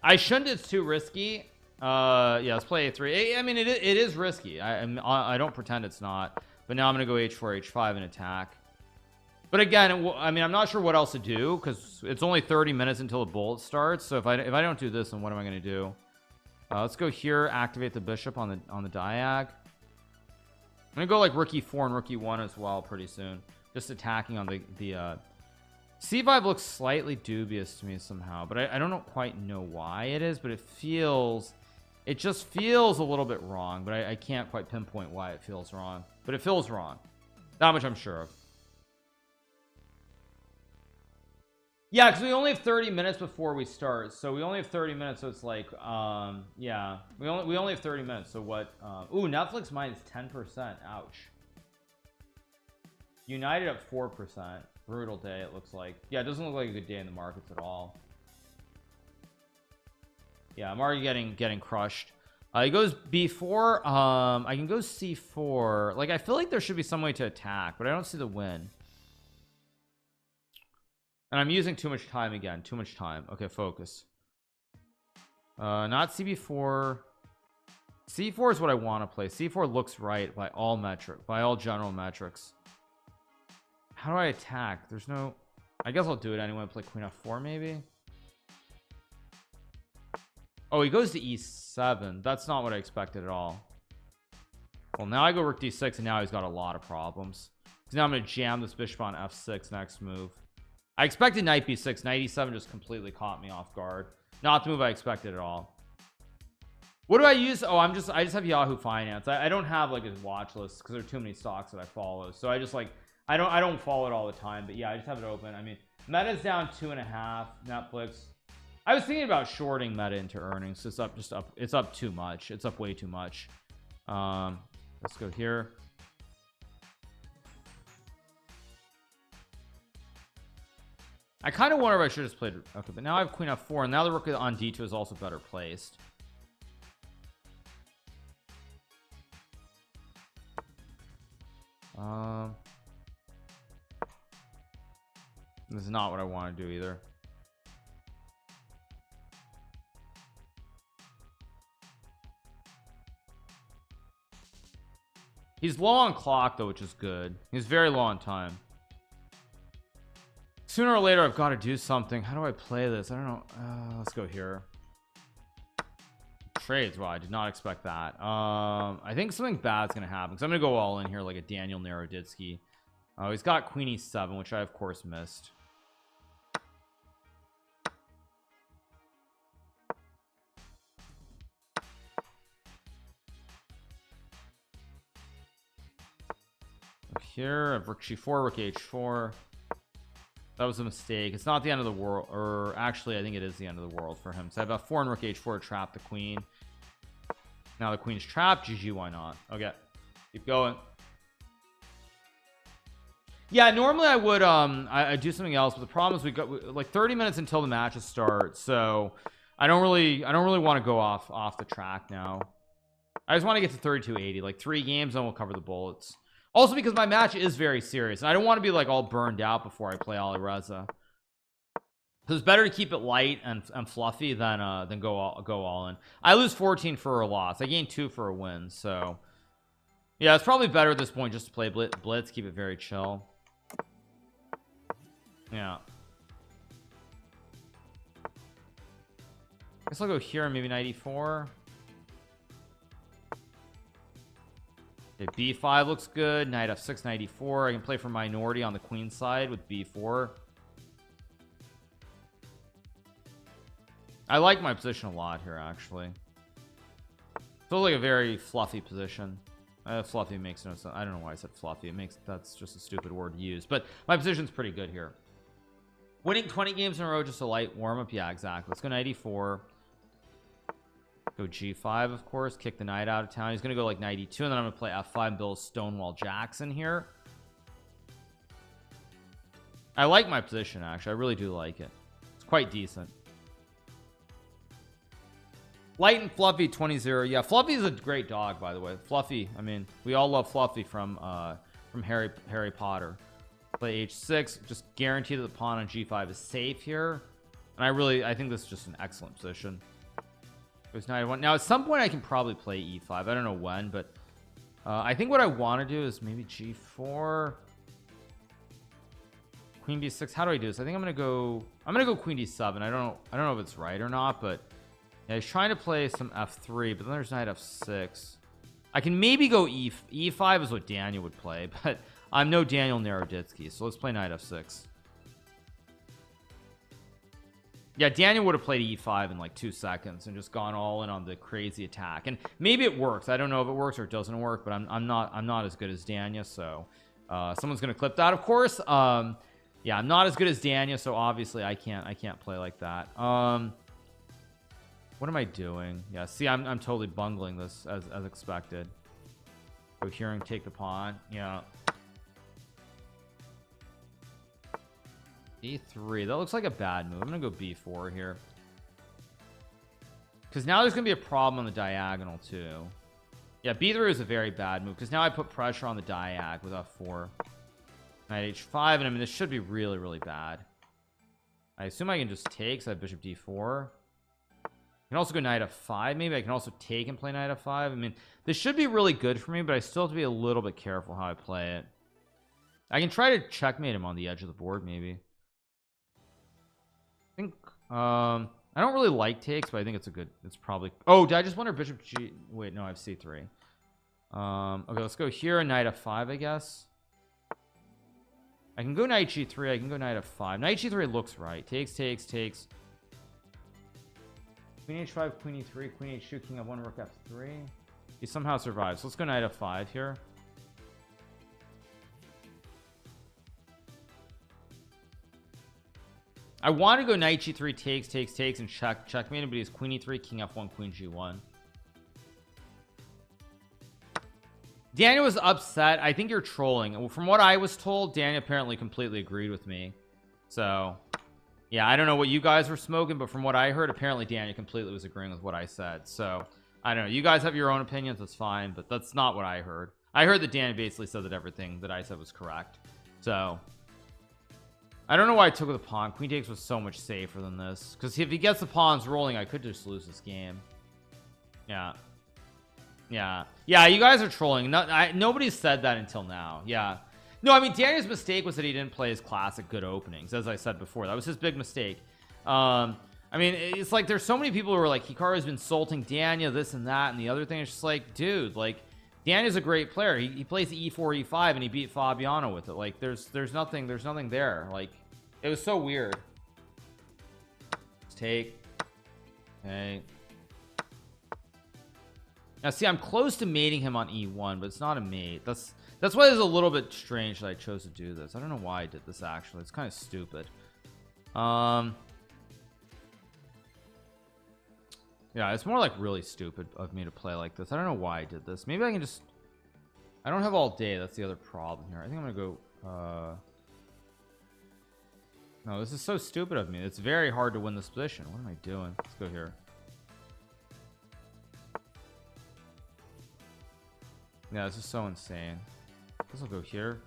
I shouldn't. It's too risky. Yeah, let's play A3. I mean, it is risky. I don't pretend it's not, but now I'm gonna go H4 H5 and attack. But again, I mean, I'm not sure what else to do because it's only 30 minutes until the bullet starts. So if I don't do this, then what am I going to do? Let's go here, activate the bishop on the diag. I'm gonna go like rook e4 and rook e1 as well pretty soon, just attacking on the c5 looks slightly dubious to me somehow, but I don't quite know why it is, but it just feels a little bit wrong, but I can't quite pinpoint why it feels wrong, but it feels wrong. That much I'm sure of. Yeah, because we only have 30 minutes before we start, so we only have 30 minutes, so it's like yeah, we only have 30 minutes. So what? Ooh, Netflix minus 10%. Ouch. United at 4%. Brutal day, it looks like. Yeah, it doesn't look like a good day in the markets at all. Yeah, I'm already getting crushed. He goes b4. I can go c4. Like, I feel like there should be some way to attack, but I don't see the win. And I'm using too much time again. Too much time. Okay, focus. Not cb4. c4 is what I want to play. c4 looks right by all general metrics. How do I attack? There's no... I guess I'll do it anyway. Play queen f4 maybe. Oh, he goes to e7. That's not what I expected at all. Well, now I go rook d6, and now he's got a lot of problems. Because now I'm going to jam this bishop on f6 next move. I expected knight b6. Knight e7 just completely caught me off guard. Not the move I expected at all. What do I use? Oh, I just have Yahoo Finance. I don't have like his watch list because there are too many stocks that I follow. So I just like... I don't follow it all the time, but yeah, I just have it open. I mean, Meta's down 2.5. Netflix. I was thinking about shorting Meta into earnings. It's up, it's up too much. It's up way too much. Let's go here. I kind of wonder if I should have just played. Okay, but now I have queen f4, and now the rook on d2 is also better placed. This is not what I want to do either. He's low on clock though, which is good. He's very low on time. Sooner or later I've got to do something. How do I play this? I don't know. Let's go here. Trades. Well, I did not expect that. I think something bad's gonna happen, because I'm gonna go all in here like a Daniel Naroditsky. Oh, he's got queen e7, which I of course missed. Here I have rook g4, rook h4. That was a mistake. It's not the end of the world, or actually I think it is the end of the world for him. So I have a 4 and rook h4 to trap the queen. Now the queen's trapped. GG, why not? Okay, keep going. Yeah, normally I would I do something else, but the problem is we got like 30 minutes until the matches start, so I don't really want to go off the track now. I just want to get to 3280, like 3 games, then we'll cover the bullets. Also because my match is very serious, and I don't want to be like all burned out before I play Alireza. So it's better to keep it light and fluffy than go all in. I lose 14 for a loss. I gain 2 for a win. So yeah, it's probably better at this point just to play blitz, keep it very chill. Yeah. Guess I'll go here and maybe knight e4. Okay, b5 looks good. Knight f6, knight e4. I can play for minority on the queen side with b4. I like my position a lot here, actually. Feels like a very fluffy position. Fluffy makes no sense. I don't know why I said fluffy. That's just a stupid word to use. But my position's pretty good here. Winning 20 games in a row, just a light warm-up. Yeah, exactly. Let's go knight e4. Go g5, of course. Kick the knight out of town. He's going to go like knight e2, and then I'm going to play f5 and build Stonewall Jackson here. I like my position, actually. I really do like it. It's quite decent. Light and Fluffy 20-0. Yeah, Fluffy is a great dog, by the way. Fluffy, I mean, we all love Fluffy from Harry Potter. Play h6, just guarantee that the pawn on g5 is safe here. And I think this is just an excellent position. Goes knight one. Now at some point I can probably play e5. I don't know when, but I think what I want to do is maybe g4, queen b6. How do I do this? I think I'm gonna go queen d7. I don't know if it's right or not, but yeah, he's trying to play some f3, but then there's knight f6. I can maybe go e5 is what Daniel would play, but I'm no Daniel Naroditsky, so let's play knight f6. Yeah, Daniel would have played e5 in like 2 seconds and just gone all in on the crazy attack, and maybe it works. I don't know if it works or it doesn't work, but I'm not as good as Daniel, so someone's gonna clip that, of course. Yeah, I'm not as good as Daniel, so obviously I can't play like that. What am I doing? Yeah, see, I'm totally bungling this as expected. Go here and take the pawn. Yeah. E3, that looks like a bad move. I'm gonna go b4 here, because now there's gonna be a problem on the diagonal too. Yeah, b3 is a very bad move, because now I put pressure on the diag with f4. Knight h5, and I mean this should be really bad. I assume I can just take, so I have bishop d4. I can also go knight f5. Maybe I can also take and play knight f5. I mean, this should be really good for me, but I still have to be a little bit careful how I play it. I can try to checkmate him on the edge of the board, maybe. I think I don't really like takes, but I think it's probably, oh, did I just wonder bishop g, wait, no, I have c3. Okay, let's go here and knight f5, I guess. I can go knight g3, I can go knight f5. Knight g3 looks right. Takes. Queen h5, queen e3, queen h2, king f1, rook f3. He somehow survives. So let's go knight f5 here. I want to go knight g3, takes, and checkmate him, but he's queen e3, king f1, queen g1. Daniel was upset. I think you're trolling. From what I was told, Daniel apparently completely agreed with me. So, yeah, I don't know what you guys were smoking, but from what I heard, apparently Daniel completely was agreeing with what I said. So, I don't know. You guys have your own opinions. That's fine, but that's not what I heard. I heard that Daniel basically said that everything that I said was correct. So, I don't know why I took with the pawn. Queen takes was so much safer than this, because if he gets the pawns rolling, I could just lose this game. Yeah, you guys are trolling. Nobody said that until now. Yeah, no, I mean, Daniel's mistake was that he didn't play his classic good openings, as I said before. That was his big mistake. I mean, it's like there's so many people who are like, Hikaru's been insulting Daniel, this and that, and the other thing is just like, dude, like, Daniel's a great player. He plays the e4 e5 and he beat Fabiano with it. Like, there's nothing there. Like, it was so weird. Let's take. Okay. Now see, I'm close to mating him on e1, but it's not a mate. That's why it's a little bit strange that I chose to do this. I don't know why I did this, actually. It's kind of stupid. Yeah, it's more like really stupid of me to play like this. I don't know why I did this. Maybe I can just, I don't have all day. That's the other problem here. I think I'm gonna go no, this is so stupid of me. It's very hard to win this position. What am I doing? Let's go here. Yeah, this is so insane. This will go here.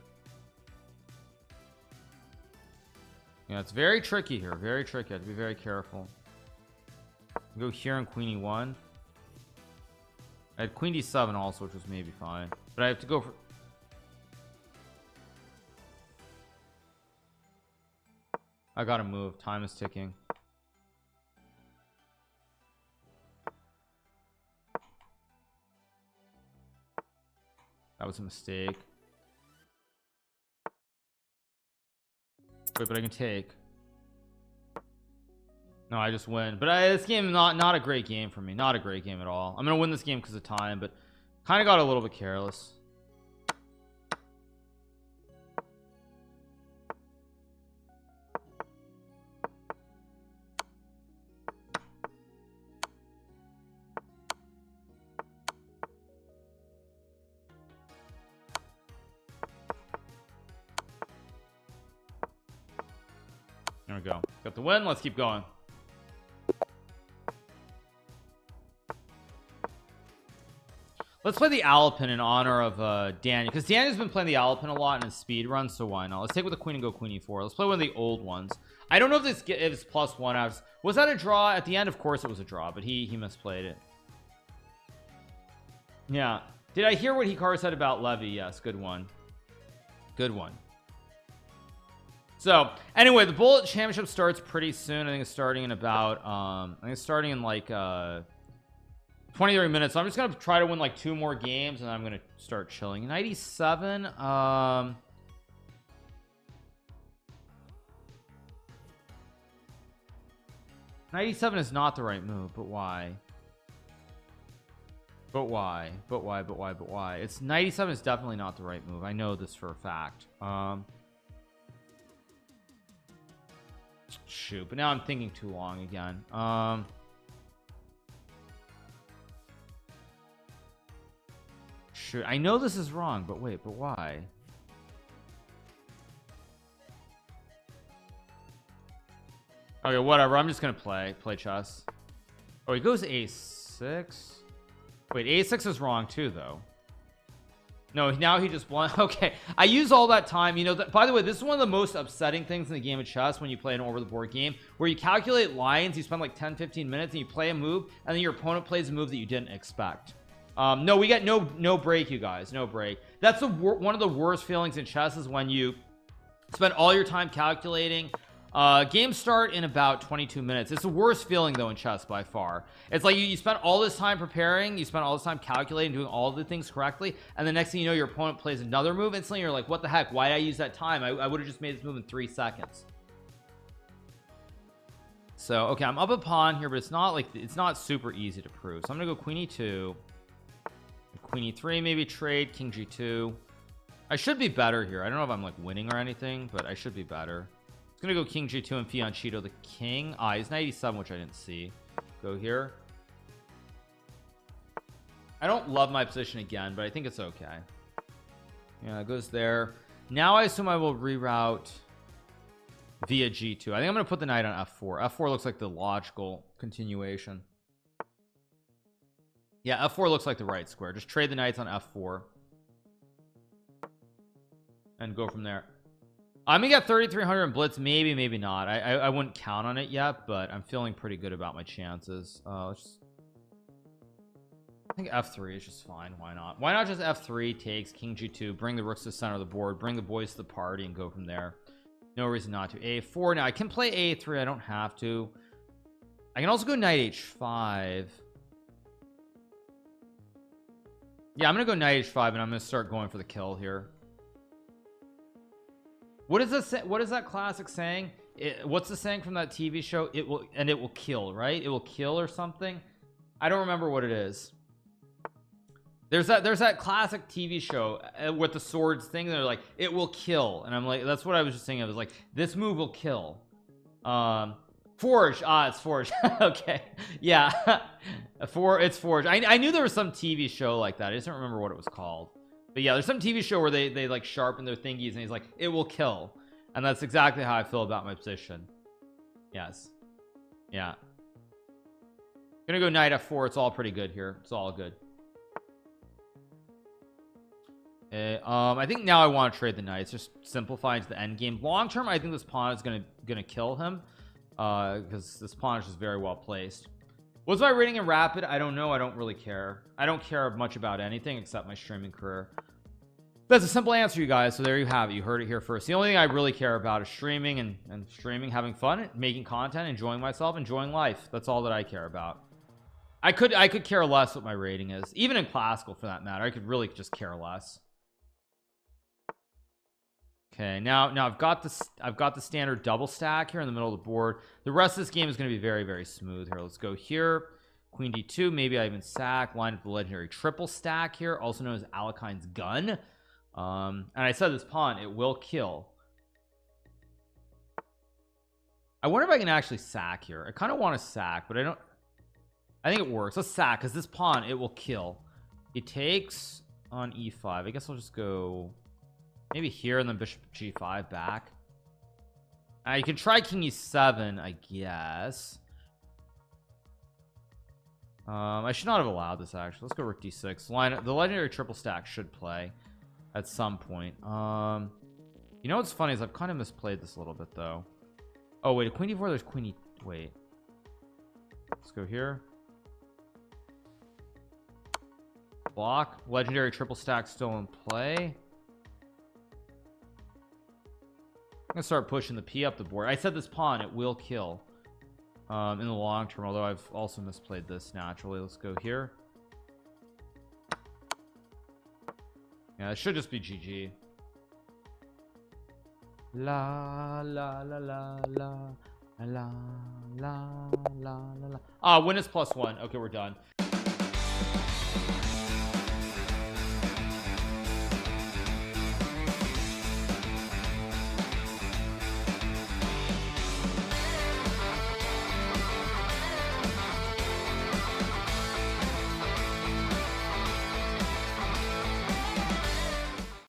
Yeah, it's very tricky here. Very tricky. I have to be very careful. Go here and queen e1. I had queen d7 also, which was maybe fine, but I have to go for, I gotta move. Time is ticking. That was a mistake. Wait, but I can take. No, I just win. But this game not a great game for me. Not a great game at all. I'm gonna win this game because of time, but kind of got a little bit careless. There we go. Got the win. Let's keep going. Let's play the Alpin in honor of Daniel, because Daniel's been playing the Alpin a lot in his speed run, so why not? Let's take with the queen and go queen e4. Let's play one of the old ones. I don't know if this is +1. Was that a draw at the end? Of course it was a draw, but he misplayed it. Yeah. Did I hear what Hikaru said about Levy? Yes, good one. Good one. So anyway, the Bullet Championship starts pretty soon. I think it's starting in about I think it's starting in like 23 minutes. So I'm just gonna try to win like 2 more games and then I'm gonna start chilling. 97. 97 is not the right move, but why? But why? It's 97 is definitely not the right move. I know this for a fact. Shoot, but now I'm thinking too long again. Shoot, I know this is wrong, but wait, but why? Okay, whatever. I'm just gonna play chess. Oh, he goes a6. Wait, a6 is wrong too, though. No, now he just won. Okay, I use all that time, you know that. By the way, this is one of the most upsetting things in the game of chess when you play an over the board game, where you calculate lines, you spend like 10-15 minutes and you play a move, and then your opponent plays a move that you didn't expect. No, we got no break, you guys, no break. That's one of the worst feelings in chess, is when you spend all your time calculating. Games start in about 22 minutes. It's the worst feeling though in chess by far. It's like you spend all this time preparing, you spend all this time calculating, doing all the things correctly, and the next thing you know, your opponent plays another move. Instantly you're like, what the heck, why did I use that time? I would have just made this move in 3 seconds. So okay, I'm up a pawn here, but it's not super easy to prove. So I'm gonna go queen e2, queen e3, maybe trade king g2. I should be better here. I don't know if I'm like winning or anything, but I should be better. It's gonna go king g2 and fianchetto the king. He's 97, which I didn't see. Go here. I don't love my position again, but I think it's okay. Yeah, it goes there. Now I assume I will reroute via g2. I think I'm gonna put the knight on f4. F4 looks like the logical continuation. Yeah, f4 looks like the right square. Just trade the knights on f4 and go from there. I'm gonna get 3,300 in blitz, maybe not. I wouldn't count on it yet, but I'm feeling pretty good about my chances. I think f3 is just fine. Why not just f3, takes king g2, bring the rooks to the center of the board, bring the boys to the party, and go from there. No reason not to. a4. Now I can play a3. I don't have to. I can also go knight h5. Yeah, I'm gonna go knight h5, and I'm gonna start going for the kill here. What is this? What is that classic saying? What's the saying from that TV show? It will kill, right? It will kill or something. I don't remember what it is. There's that classic TV show with the swords thing. They're like, it will kill, and I'm like, that's what I was just saying. I was like, this move will kill. Forge. It's Forge. Okay, yeah. It's Forge. I knew there was some TV show like that. I just don't remember what it was called. But yeah, there's some TV show where they like sharpen their thingies, and he's like, it will kill. And that's exactly how I feel about my position. Yes. Yeah. Gonna go knight f4. It's all pretty good here. It's all good. I think now I want to trade the knights. Just simplifying to the end game. Long term, I think this pawn is gonna kill him, because this pawn is just very well placed. What's my rating in rapid? I don't know. I don't really care. I don't care much about anything except my streaming career. That's a simple answer, you guys. So there you have it. You heard it here first. The only thing I really care about is streaming and streaming, having fun, making content, enjoying myself, enjoying life. That's all that I care about. I could care less what my rating is, even in classical for that matter. I could really just care less. Okay, now I've got the standard double stack here in the middle of the board. The rest of this game is going to be very, very smooth here. Let's go here, queen d2. Maybe I even sack, line up the legendary triple stack here, also known as Alekine's gun. And I said this pawn, it will kill. I wonder if I can actually sack here. I kind of want to sack, but I think it works. Let's sack, because this pawn, it will kill. It takes on e5. I guess I'll just go maybe here and then bishop g5 back. You can try king e7, I guess. I should not have allowed this, actually. Let's go rook d6. The legendary triple stack should play at some point. You know what's funny is I've kind of misplayed this a little bit, though. Oh wait, queen d4, there's queen e. Wait, let's go here. Block. Legendary triple stack still in play. I'm gonna start pushing the p up the board. I said this pawn, it will kill in the long term, although I've also misplayed this naturally. Let's go here. Yeah, it should just be GG. La la la la la La la la la la. Ah, win is +1. Okay, we're done.